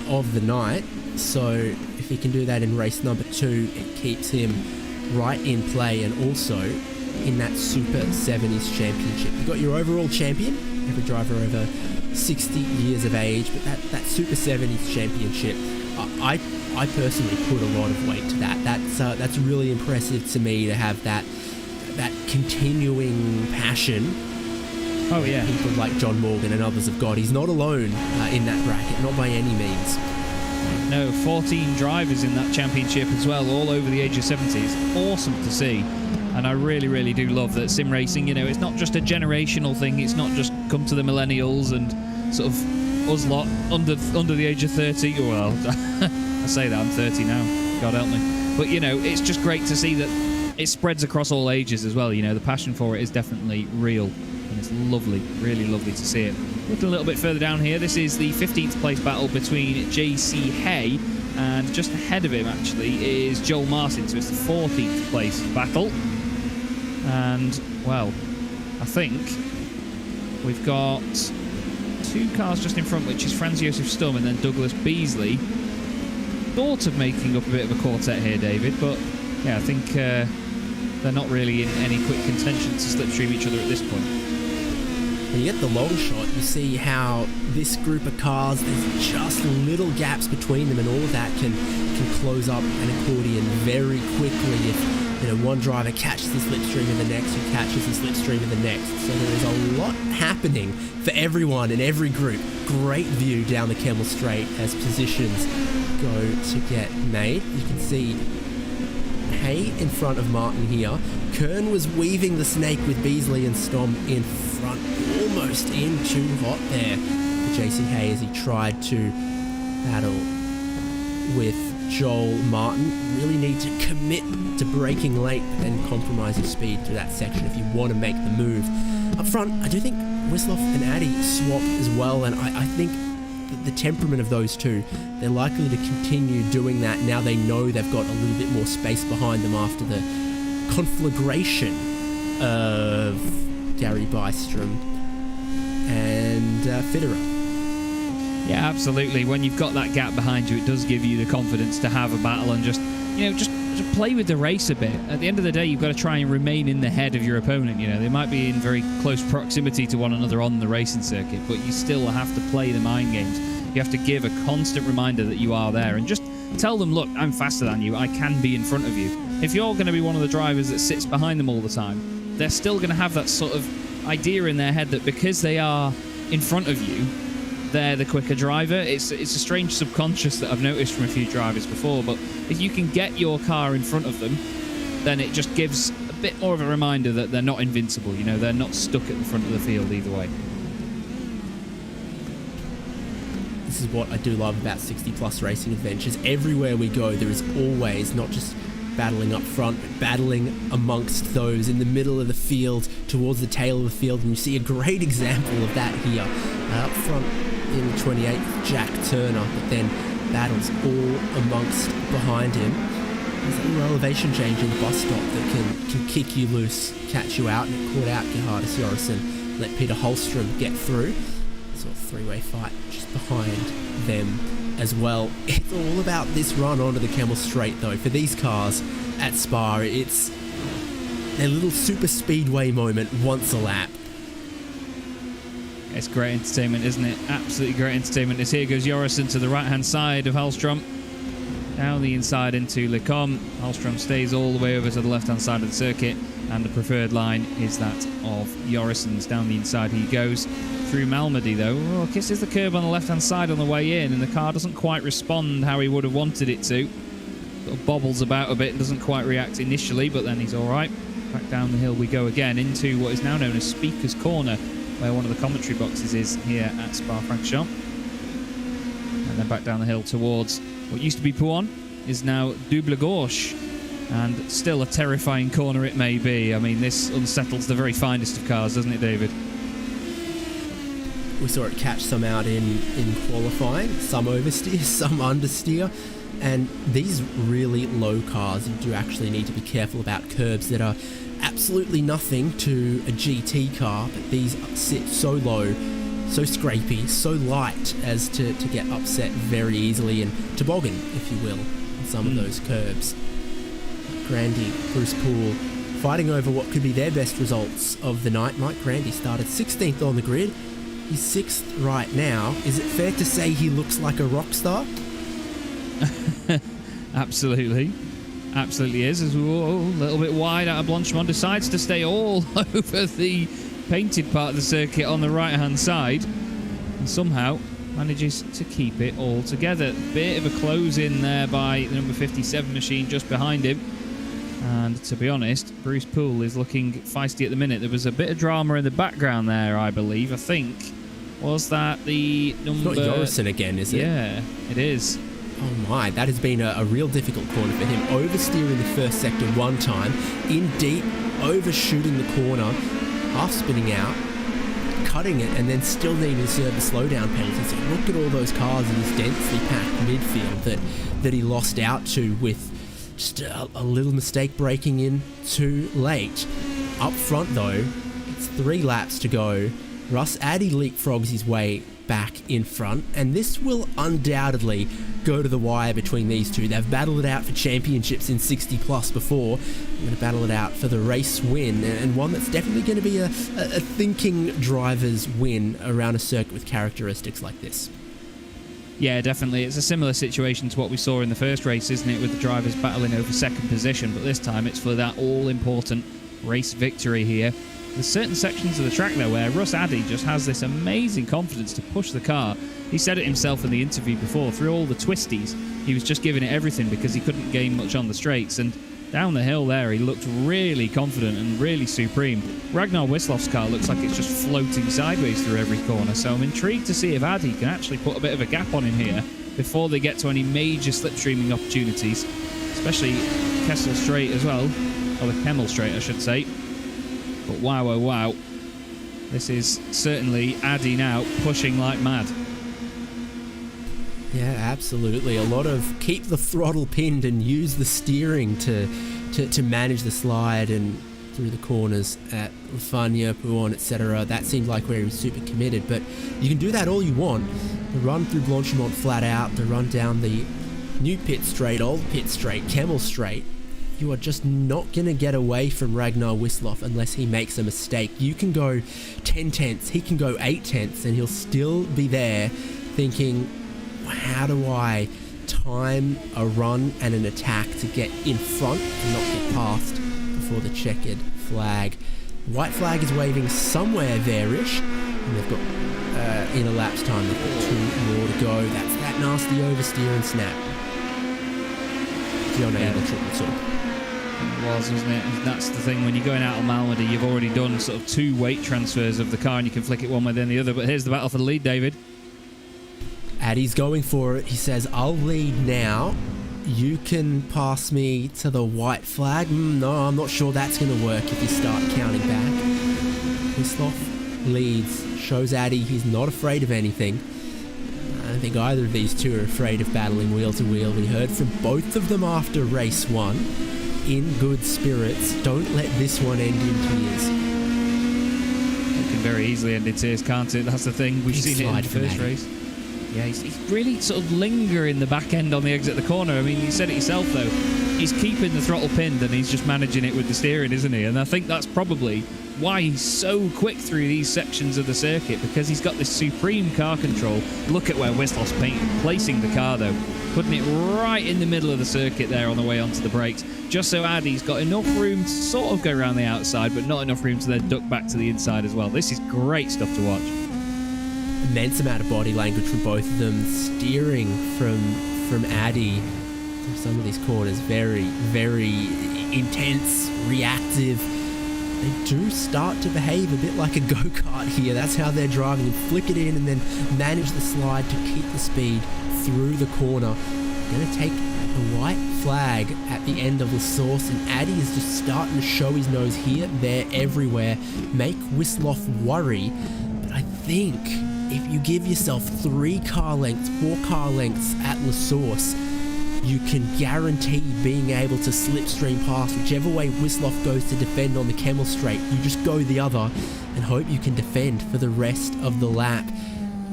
of the night, so if he can do that in race number 2, it keeps him right in play, and also in that Super 70s championship. You've got your overall champion, every driver over 60 years of age, but that Super 70s championship, I personally put a lot of weight to that. That's really impressive to me, to have that continuing passion Oh, yeah. People like John Morgan and others have got. He's not alone in that bracket, not by any means. No, 14 drivers in that championship as well, all over the age of 70. It's awesome to see. And I really, really do love that sim racing, it's not just a generational thing. It's not just come to the millennials and sort of us lot under the age of 30. Well, I say that, I'm 30 now. God help me. But, it's just great to see that it spreads across all ages as well. The passion for it is definitely real. And it's lovely, really lovely to see it. Looking a little bit further down here, this is the 15th place battle between JC Hay, and just ahead of him actually is Joel Martin, so it's the 14th place battle. And, well, I think we've got 2 cars just in front, which is Franz Josef Stum and then Douglas Beasley. Thought of making up a bit of a quartet here, David, but yeah, I think they're not really in any quick contention to slipstream each other at this point. When you get the long shot, you see how this group of cars, there's just little gaps between them, and all of that can close up an accordion very quickly if one driver catches the slipstream of the next, who catches the slipstream of the next. So there is a lot happening for everyone in every group. Great view down the Kemmel Straight as positions go to get made. You can see Hay in front of Martin here. Kern was weaving the snake with Beasley and Stom in front, almost in too hot there for JC Hay as he tried to battle with Joel Martin. Really need to commit to braking late but then compromise your speed through that section if you want to make the move. Up front, I do think Wisloff and Addy swap as well, and I think the temperament of those two, they're likely to continue doing that now they know they've got a little bit more space behind them after the conflagration of Gary Bystrom and Fitterer. Yeah, absolutely. When you've got that gap behind you, it does give you the confidence to have a battle and just play with the race a bit. At the end of the day, you've got to try and remain in the head of your opponent. They might be in very close proximity to one another on the racing circuit, but you still have to play the mind games. You have to give a constant reminder that you are there and just tell them, look, I'm faster than you. I can be in front of you. If you're going to be one of the drivers that sits behind them all the time, they're still going to have that sort of idea in their head that because they are in front of you, they're the quicker driver. It's a strange subconscious that I've noticed from a few drivers before, but if you can get your car in front of them, then it just gives a bit more of a reminder that they're not invincible. They're not stuck at the front of the field either way. This is what I do love about 60 Plus Racing Adventures. Everywhere we go, there is always not just battling up front, but battling amongst those in the middle of the field, towards the tail of the field, and you see a great example of that here. Up front in the 28th, Jack Turner, but then battles all amongst behind him. There's a little elevation change in the bus stop that can kick you loose, catch you out, and it caught out Gerhardus Jorrison, let Peter Holstrom get through. Sort of three-way fight just behind them as well. It's all about this run onto the Kemmel Straight, though. For these cars at Spa, it's their little super speedway moment once a lap. It's great entertainment, isn't it? Absolutely great entertainment. As here goes Jorrison to the right-hand side of Hallstrom. Down the inside into Lecombe. Hallstrom stays all the way over to the left-hand side of the circuit, and the preferred line is that of Jorrison's. Down the inside he goes. Through Malmedy, though. Kisses the curb on the left-hand side on the way in, and the car doesn't quite respond how he would have wanted it to. Sort of bobbles about a bit and doesn't quite react initially, but then he's all right. Back down the hill we go again into what is now known as Speaker's Corner, where one of the commentary boxes is here at Spa-Francorchamps. And then back down the hill towards what used to be Pouhon is now Double Gauche. And still a terrifying corner it may be. I mean, this unsettles the very finest of cars, doesn't it, David? We saw it catch some out in qualifying, some oversteer, some understeer, and these really low cars, you do actually need to be careful about curbs that are absolutely nothing to a GT car, but these sit so low, so scrapey, so light as to get upset very easily and toboggan, if you will, on some of those curbs. Grandy, Bruce Poole, fighting over what could be their best results of the night. Mike Grandy started 16th on the grid. He's 6th right now. Is it fair to say he looks like a rock star? Absolutely. Absolutely is. As a little bit wide out of Blanchimont, decides to stay all over the painted part of the circuit on the right-hand side, and somehow manages to keep it all together. Bit of a close in there by the number 57 machine just behind him. And to be honest, Bruce Poole is looking feisty at the minute. There was a bit of drama in the background there, I believe. I think, was that the number... It's not Yorison again, is it? Yeah, it is. Oh my, that has been a real difficult corner for him. Oversteering the first sector one time, in deep, overshooting the corner, half spinning out, cutting it, and then still needing to serve the slowdown penalty. So look at all those cars in this densely packed midfield that he lost out to with just a little mistake breaking in too late. Up front though, it's 3 laps to go. Russ Addy leapfrogs his way back in front, and this will undoubtedly go to the wire between these two. They've battled it out for championships in 60 plus before. They're going to battle it out for the race win, and one that's definitely going to be a thinking driver's win around a circuit with characteristics like this. Yeah, definitely. It's a similar situation to what we saw in the first race, isn't it, with the drivers battling over second position, but this time it's for that all-important race victory here. There's certain sections of the track there where Russ Addy just has this amazing confidence to push the car. He said it himself in the interview before, through all the twisties, he was just giving it everything because he couldn't gain much on the straights, and down the hill there he looked really confident and really supreme. Ragnar Wisloff's car looks like it's just floating sideways through every corner, so I'm intrigued to see if Addy can actually put a bit of a gap on him here before they get to any major slipstreaming opportunities, especially Kessel Straight as well, or the Kemmel Straight I should say. But wow, oh wow, this is certainly Addy now pushing like mad. Yeah, absolutely. A lot of keep the throttle pinned and use the steering to manage the slide and through the corners at Lafania, Pouon, etc. That seemed like where he was super committed, but you can do that all you want. The run through Blanchimont flat out, the run down the new pit straight, old pit straight, Kemmel Straight. You are just not going to get away from Ragnar Wisloff unless he makes a mistake. You can go 10 tenths, he can go 8 tenths, and he'll still be there thinking, how do I time a run and an attack to get in front and not get past before the checkered flag. White flag is waving somewhere there-ish, and they've got, in a lapse time, they've got 2 more to go. That's that nasty oversteer and snap. It was, wasn't it? And that's the thing, when you're going out of Malmedy, you've already done sort of 2 weight transfers of the car and you can flick it one way then the other. But here's the battle for the lead, David. Addy's going for it. He says, I'll lead now. You can pass me to the white flag. No, I'm not sure that's going to work if you start counting back. Wisloff leads, shows Addy he's not afraid of anything. I don't think either of these two are afraid of battling wheel to wheel. We heard from both of them after race 1. In good spirits. Don't let this one end in tears. It can very easily end in tears, can't it? That's the thing. We've seen it in the first race. Yeah, he's really sort of lingering the back end on the exit of the corner. I mean, you said it yourself, though. He's keeping the throttle pinned and he's just managing it with the steering, isn't he? And I think that's probably why he's so quick through these sections of the circuit, because he's got this supreme car control. Look at where Wisloff's placing the car, though. Putting it right in the middle of the circuit there on the way onto the brakes, just so Addy's got enough room to sort of go around the outside, but not enough room to then duck back to the inside as well. This is great stuff to watch. Immense amount of body language from both of them. Steering from Addy through some of these corners, very, very intense, reactive. They do start to behave a bit like a go-kart here. That's how they're driving. Flick it in and then manage the slide to keep the speed through the corner. Going to take the white flag at the end of the source, and Addy is just starting to show his nose here, there, everywhere. Make Wisloff worry. But I think if you give yourself 3 car lengths, 4 car lengths at La Source, you can guarantee being able to slipstream past whichever way Wisloff goes to defend on the Kemmel Straight. You just go the other and hope you can defend for the rest of the lap.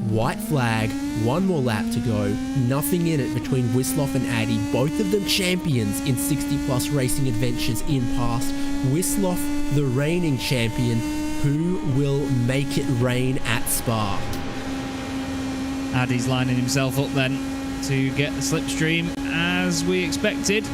White flag, 1 more lap to go, nothing in it between Wisloff and Addy, both of them champions in 60 plus racing adventures in past. Wisloff, the reigning champion, who will make it rain at Spa. Addy's lining himself up then to get the slipstream as we expected.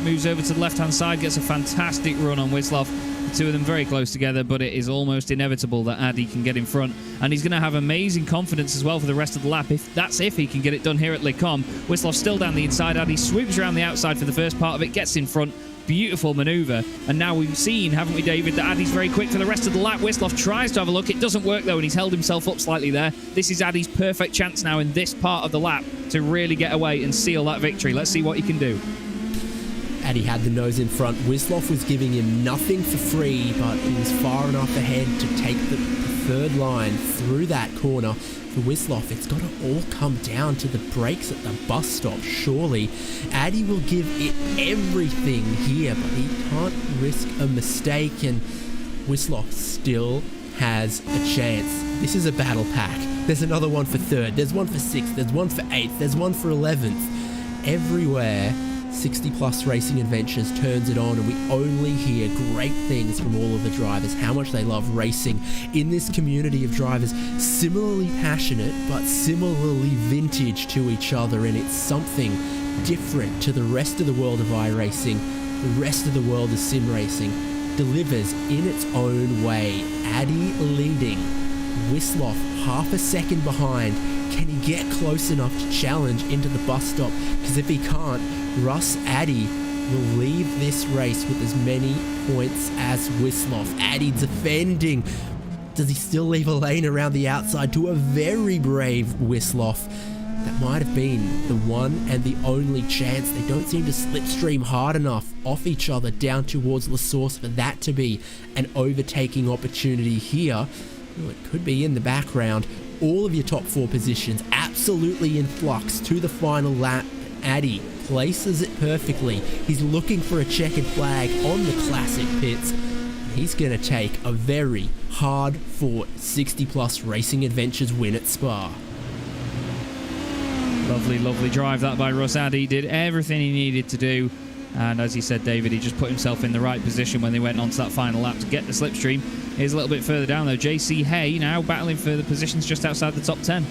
Moves over to the left hand side, gets a fantastic run on Wisloff. The two of them very close together, but it is almost inevitable that Addy can get in front, and he's going to have amazing confidence as well for the rest of the lap. If he can get it done here at Les Combes. Whistloff's still down the inside. Addy swoops around the outside for the first part of it, gets in front. Beautiful manoeuvre, and now we've seen, haven't we, David, that Addy's very quick for the rest of the lap. Whistloff tries to have a look. It doesn't work, though, and he's held himself up slightly there. This is Addy's perfect chance now in this part of the lap to really get away and seal that victory. Let's see what he can do. Addy had the nose in front. Whistloff was giving him nothing for free, but he was far enough ahead to take the third line through that corner. For Whistloff, it's got to all come down to the brakes at the bus stop, surely. Addy will give it everything here, but he can't risk a mistake, and Whistloff still has a chance. This is a battle pack. There's another one for third, there's one for sixth, there's one for eighth, there's one for 11th. Everywhere 60 Plus Racing Adventures turns it on, and we only hear great things from all of the drivers, how much they love racing in this community of drivers, similarly passionate but similarly vintage to each other, and it's something different to the rest of the world of iRacing. The rest of the world of sim racing delivers in its own way. Addy leading, Whistloff half a second behind. Can he get close enough to challenge into the bus stop? Because if he can't, Russ Addy will leave this race with as many points as Whistloff. Addy defending. Does he still leave a lane around the outside to a very brave Whistloff? That might have been the one and the only chance. They don't seem to slipstream hard enough off each other down towards La Source for that to be an overtaking opportunity here. Well, it could be in the background. All of your top four positions absolutely in flux to the final lap. Addy places it perfectly. He's looking for a checkered flag on the classic pits. He's going to take a very hard-fought 60 Plus Racing Adventures win at Spa. Lovely, lovely drive that by Russ Addy. Did everything he needed to do. And as you said, David, he just put himself in the right position when they went on to that final lap to get the slipstream. He's a little bit further down, though. JC Hay now battling for the positions just outside the top 10.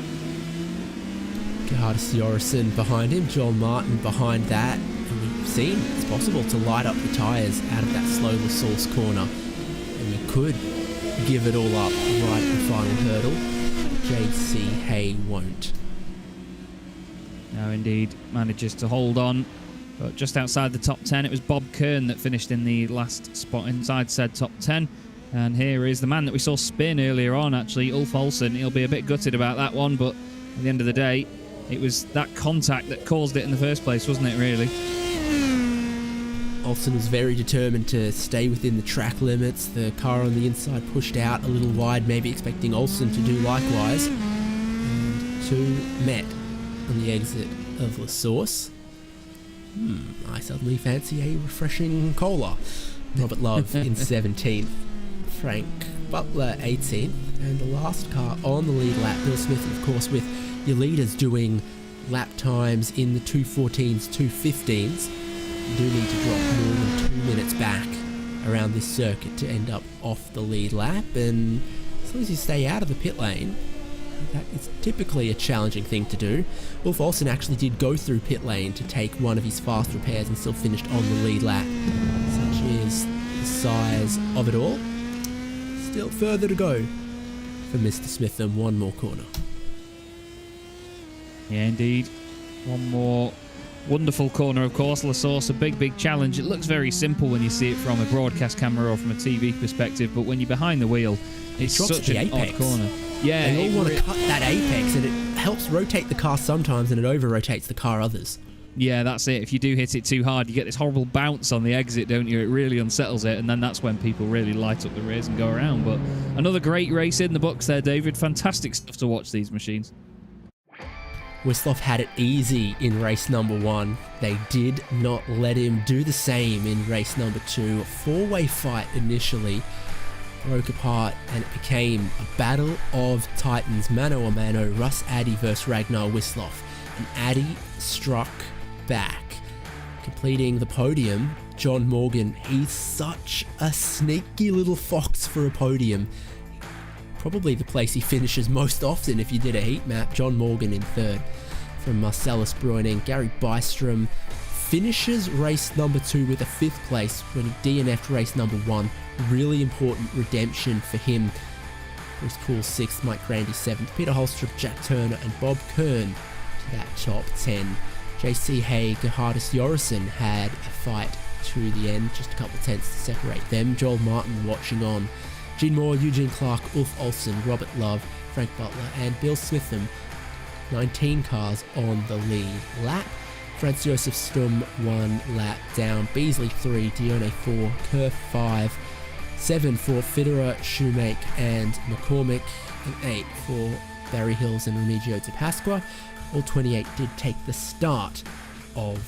Gerhardus Jorgensen behind him, John Martin behind that. And we've seen it's possible to light up the tyres out of that slow La Source corner. And you could give it all up right at the final hurdle. JC Hay won't. Now, indeed, manages to hold on. But just outside the top 10, it was Bob Kern that finished in the last spot inside said top 10. And here is the man that we saw spin earlier on, actually, Ulf Olsen. He'll be a bit gutted about that one, but at the end of the day, it was that contact that caused it in the first place, wasn't it, really? Olsen was very determined to stay within the track limits. The car on the inside pushed out a little wide, maybe expecting Olsen to do likewise. And two met on the exit of La Source. I suddenly fancy a refreshing cola. Robert Love in 17th, Frank Butler 18th, and the last car on the lead lap, Bill Smith, of course, with your leaders doing lap times in the 2:14s, 2:15s. You do need to drop more than 2 minutes back around this circuit to end up off the lead lap, and as long as you stay out of the pit lane, that is typically a challenging thing to do. Ulf Olsen actually did go through pit lane to take one of his fast repairs and still finished on the lead lap. Such is the size of it all. Still further to go for Mr. Smith and one more corner. Yeah, indeed. One more wonderful corner, of course. La Source, a big, big challenge. It looks very simple when you see it from a broadcast camera or from a TV perspective, but when you're behind the wheel, it's such an odd corner. Yeah, they all want to cut that apex, and it helps rotate the car sometimes, and it over-rotates the car others. Yeah, that's it. If you do hit it too hard, you get this horrible bounce on the exit, don't you? It really unsettles it, and then that's when people really light up the rears and go around. But another great race in the books there, David. Fantastic stuff to watch, these machines. Whistloff had it easy in race number 1. They did not let him do the same in race number 2. A four-way fight initially broke apart, and it became a battle of titans, mano a mano, Russ Addy versus Ragnar Whistloff. And Addy struck back, completing the podium. John Morgan, he's such a sneaky little fox for a podium. Probably the place he finishes most often if you did a heat map. John Morgan in third from Marcellus Bruining. Gary Bystrom finishes race number 2 with a 5th place when he DNF'd race number 1. Really important redemption for him. Bruce Poole 6th, Mike Grandy 7th, Peter Holstrup, Jack Turner and Bob Kern to that top 10. JC Hay, Gerhardus Jorrison had a fight to the end, just a couple tenths to separate them. Joel Martin watching on. Gene Moore, Eugene Clark, Ulf Olsen, Robert Love, Frank Butler and Bill Smitham. 19 cars on the lead lap. Franz Josef Stum 1 lap down. Beasley 3, Dione 4, Kerr 5, 7 for Fitterer, Shoemake and McCormick, and 8 for Barry Hills and Remigio de Pasqua. All 28 did take the start of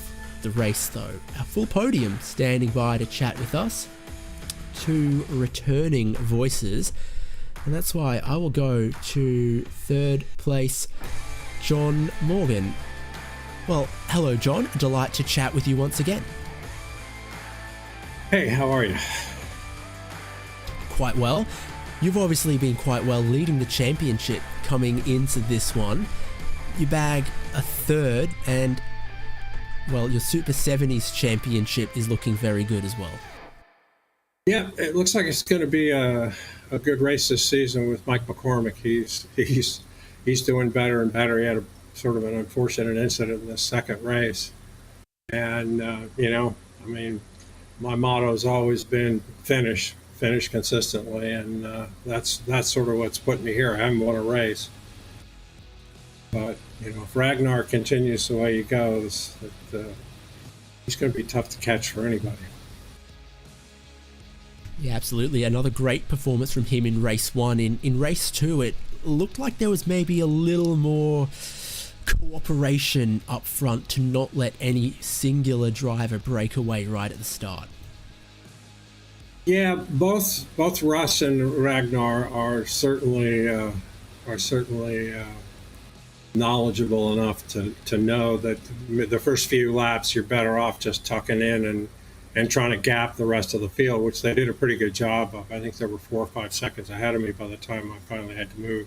the race though. A full podium standing by to chat with us. 2 returning voices, and that's why I will go to 3rd place, John Morgan. Well, hello John, a delight to chat with you once again. Hey, how are you? Quite well. You've obviously been quite well leading the championship coming into this one. You bag a 3rd and, well, your Super 70s championship is looking very good as well. Yeah, it looks like it's going to be a good race this season with Mike McCormick. He's doing better and better. He had a sort of an unfortunate incident in the second race. And, my motto has always been finish consistently. And that's sort of what's put me here. I haven't won a race. But, if Ragnar continues the way he goes, he's going to be tough to catch for anybody. Yeah, absolutely. Another great performance from him in race 1. In race 2, it looked like there was maybe a little more cooperation up front to not let any singular driver break away right at the start. Yeah, both Russ and Ragnar are certainly knowledgeable enough to know that the first few laps you're better off just tucking in and trying to gap the rest of the field, which they did a pretty good job of. I think there were 4 or 5 seconds ahead of me by the time I finally had to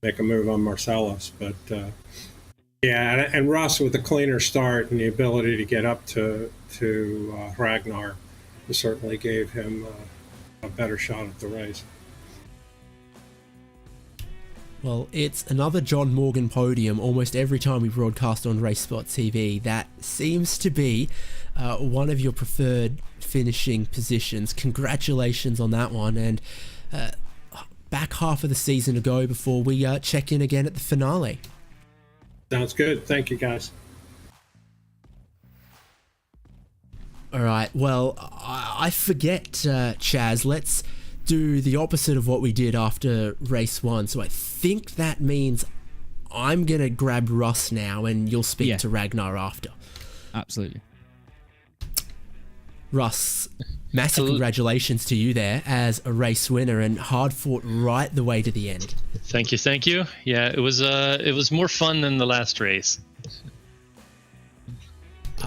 make a move on Marcellus. But and Russ with a cleaner start and the ability to get up to Ragnar certainly gave him a better shot at the race. Well, it's another John Morgan podium almost every time we broadcast on RaceSpotTV. That seems to be one of your preferred finishing positions. Congratulations on that one. And back half of the season to go before we check in again at the finale. Sounds good. Thank you, guys. All right. Well, I forget, Chaz. Let's do the opposite of what we did after race 1. So I think that means I'm going to grab Russ now and you'll speak to Ragnar after. Absolutely. Russ, massive congratulations to you there as a race winner and hard fought right the way to the end. Thank you. Yeah, it was more fun than the last race.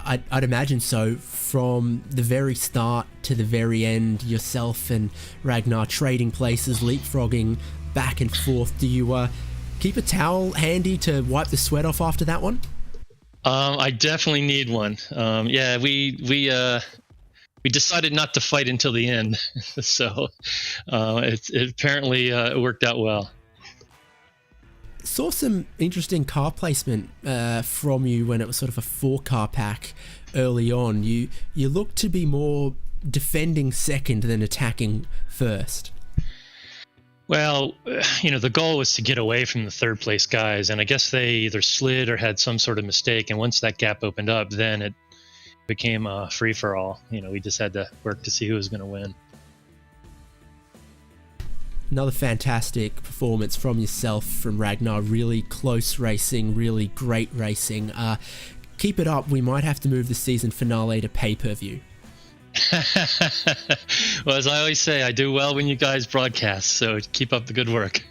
I'd imagine so. From the very start to the very end, yourself and Ragnar trading places, leapfrogging back and forth. Do you keep a towel handy to wipe the sweat off after that one? I definitely need one. We decided not to fight until the end, so it apparently worked out well. Saw some interesting car placement from you when it was sort of a 4-car pack early on. You looked to be more defending second than attacking first. Well, the goal was to get away from the third place guys, and I guess they either slid or had some sort of mistake, and once that gap opened up, then it became a free-for-all. We just had to work to see who was going to win. Another fantastic performance from yourself, from Ragnar. Really close racing, really great racing. Keep it up. We might have to move the season finale to pay-per-view. Well, as I always say, I do well when you guys broadcast, so keep up the good work.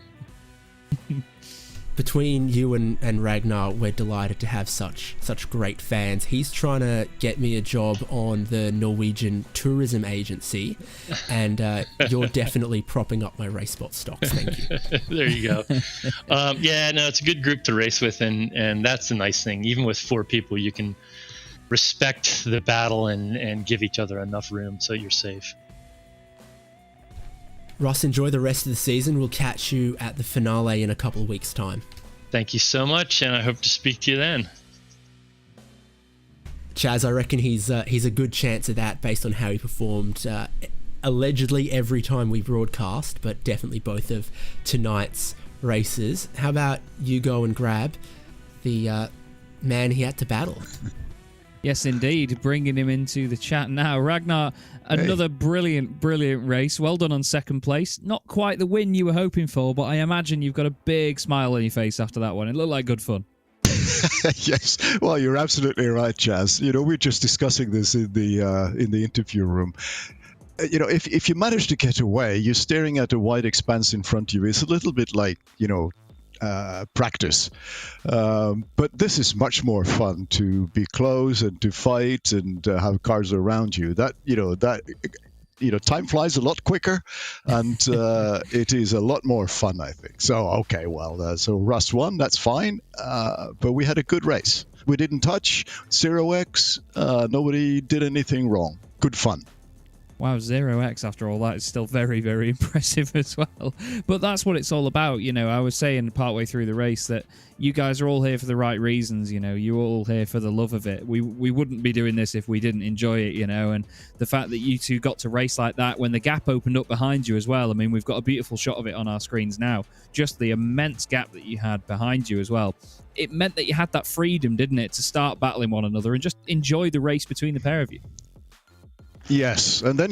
Between you and Ragnar, we're delighted to have such great fans. He's trying to get me a job on the Norwegian tourism agency, and you're definitely propping up my RaceSpot stocks. Thank you. There you go. It's a good group to race with, and that's the nice thing. Even with 4 people, you can respect the battle and give each other enough room so you're safe. Ross, enjoy the rest of the season. We'll catch you at the finale in a couple of weeks' time. Thank you so much, and I hope to speak to you then. Chaz, I reckon he's a good chance of that based on how he performed allegedly every time we broadcast, but definitely both of tonight's races. How about you go and grab the man he had to battle? Yes, indeed. Bringing him into the chat now. Ragnar, another brilliant race. Well done on second place. Not quite the win you were hoping for, but I imagine you've got a big smile on your face after that one. It looked like good fun. Yes, well, you're absolutely right, Chaz. We're just discussing this in the interview room. If you manage to get away, you're staring at a wide expanse in front of you. It's a little bit like, practice. But this is much more fun to be close and to fight and have cars around you. Time flies a lot quicker, and it is a lot more fun, I think. So, okay, well, so Russ won, that's fine. But we had a good race. We didn't touch 0x. Nobody did anything wrong. Good fun. Wow, 0x after all that is still very, very impressive as well. But that's what it's all about. I was saying partway through the race that you guys are all here for the right reasons. You're all here for the love of it. We wouldn't be doing this if we didn't enjoy it, and the fact that you two got to race like that when the gap opened up behind you as well. I mean, we've got a beautiful shot of it on our screens now. Just the immense gap that you had behind you as well. It meant that you had that freedom, didn't it, to start battling one another and just enjoy the race between the pair of you. Yes, and then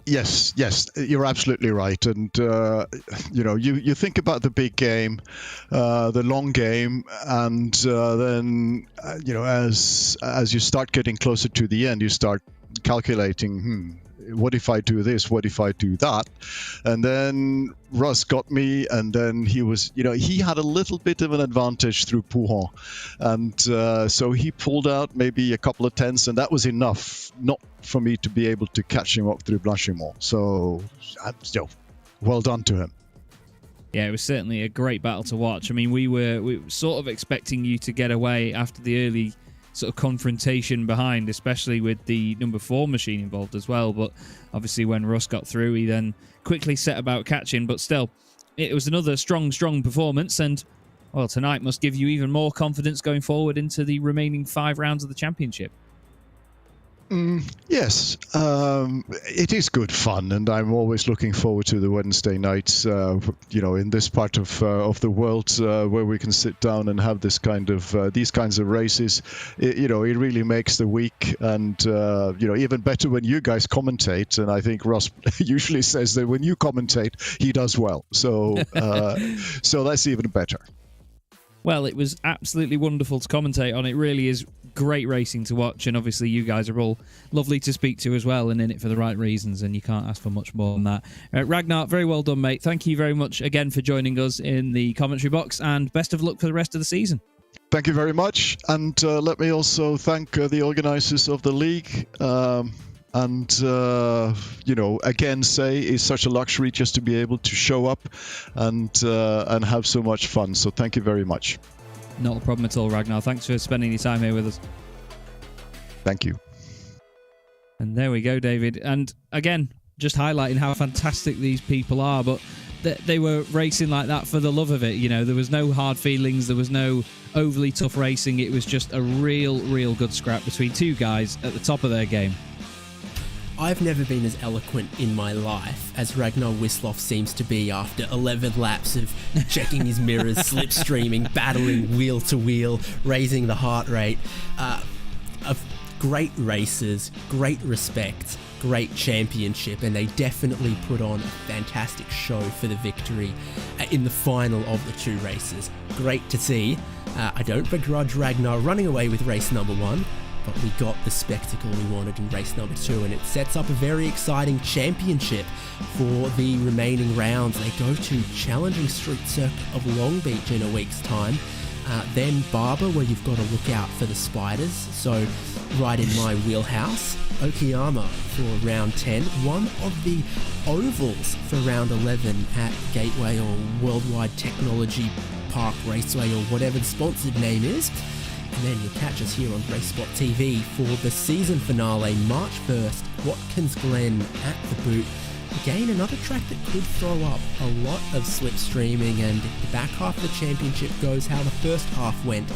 yes, you're absolutely right. And, you think about the big game, the long game, and then, as you start getting closer to the end, you start calculating, what if I do this? What if I do that? And then Russ got me, and then he had a little bit of an advantage through Pouhon. And so he pulled out maybe a couple of tenths, and that was enough not for me to be able to catch him up through Blanchimont. So, well done to him. Yeah, it was certainly a great battle to watch. I mean, we were sort of expecting you to get away after the early sort of confrontation behind, especially with the number 4 machine involved as well. But obviously when Russ got through, he then quickly set about catching. But still, it was another strong performance. And, well, tonight must give you even more confidence going forward into the remaining 5 rounds of the championship. Yes, it is good fun, and I'm always looking forward to the Wednesday nights. In this part of the world where we can sit down and have these kinds of races. It really makes the week, and even better when you guys commentate. And I think Ross usually says that when you commentate, he does well. So so that's even better. Well, it was absolutely wonderful to commentate on. It really is great racing to watch, and obviously you guys are all lovely to speak to as well and in it for the right reasons, and you can't ask for much more than that. Ragnar, very well done, mate. Thank you very much again for joining us in the commentary box, and best of luck for the rest of the season. Thank you very much, and let me also thank the organisers of the league. Again, say it's such a luxury just to be able to show up and have so much fun. So thank you very much. Not a problem at all, Ragnar. Thanks for spending your time here with us. Thank you. And there we go, David. And again, just highlighting how fantastic these people are, but they were racing like that for the love of it. There was no hard feelings. There was no overly tough racing. It was just a real good scrap between two guys at the top of their game. I've never been as eloquent in my life as Ragnar Wisloff seems to be after 11 laps of checking his mirrors, slipstreaming, battling wheel to wheel, raising the heart rate. Of great races, great respect, great championship, and they definitely put on a fantastic show for the victory in the final of the 2 races. Great to see. I don't begrudge Ragnar running away with race number 1. But we got the spectacle we wanted in race number 2, and it sets up a very exciting championship for the remaining rounds. They go to challenging street circuit of Long Beach in a week's time, then Barber, where you've got to look out for the spiders, so right in my wheelhouse. Okayama for round 10, one of the ovals for round 11 at Gateway or Worldwide Technology Park Raceway or whatever the sponsored name is. And then you'll catch us here on RaceSpotTV for the season finale, March 1st, Watkins Glen at the boot. Again, another track that could throw up a lot of slipstreaming, and if the back half of the championship goes how the first half went,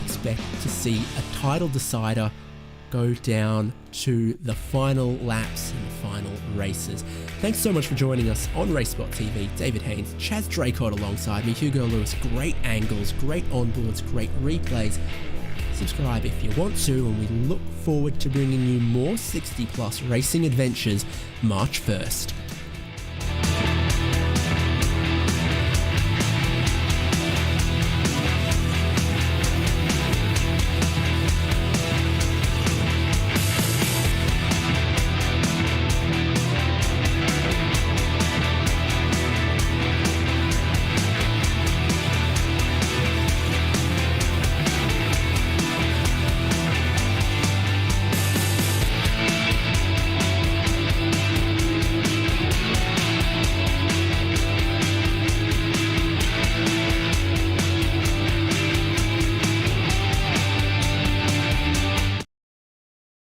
expect to see a title decider go down to the final laps and the final races. Thanks so much for joining us on RaceSpotTV. David Haynes, Chaz Draycott alongside me, Hugo Lewis. Great angles, great onboards, great replays. Subscribe if you want to, and we look forward to bringing you more 60 plus racing adventures March 1st.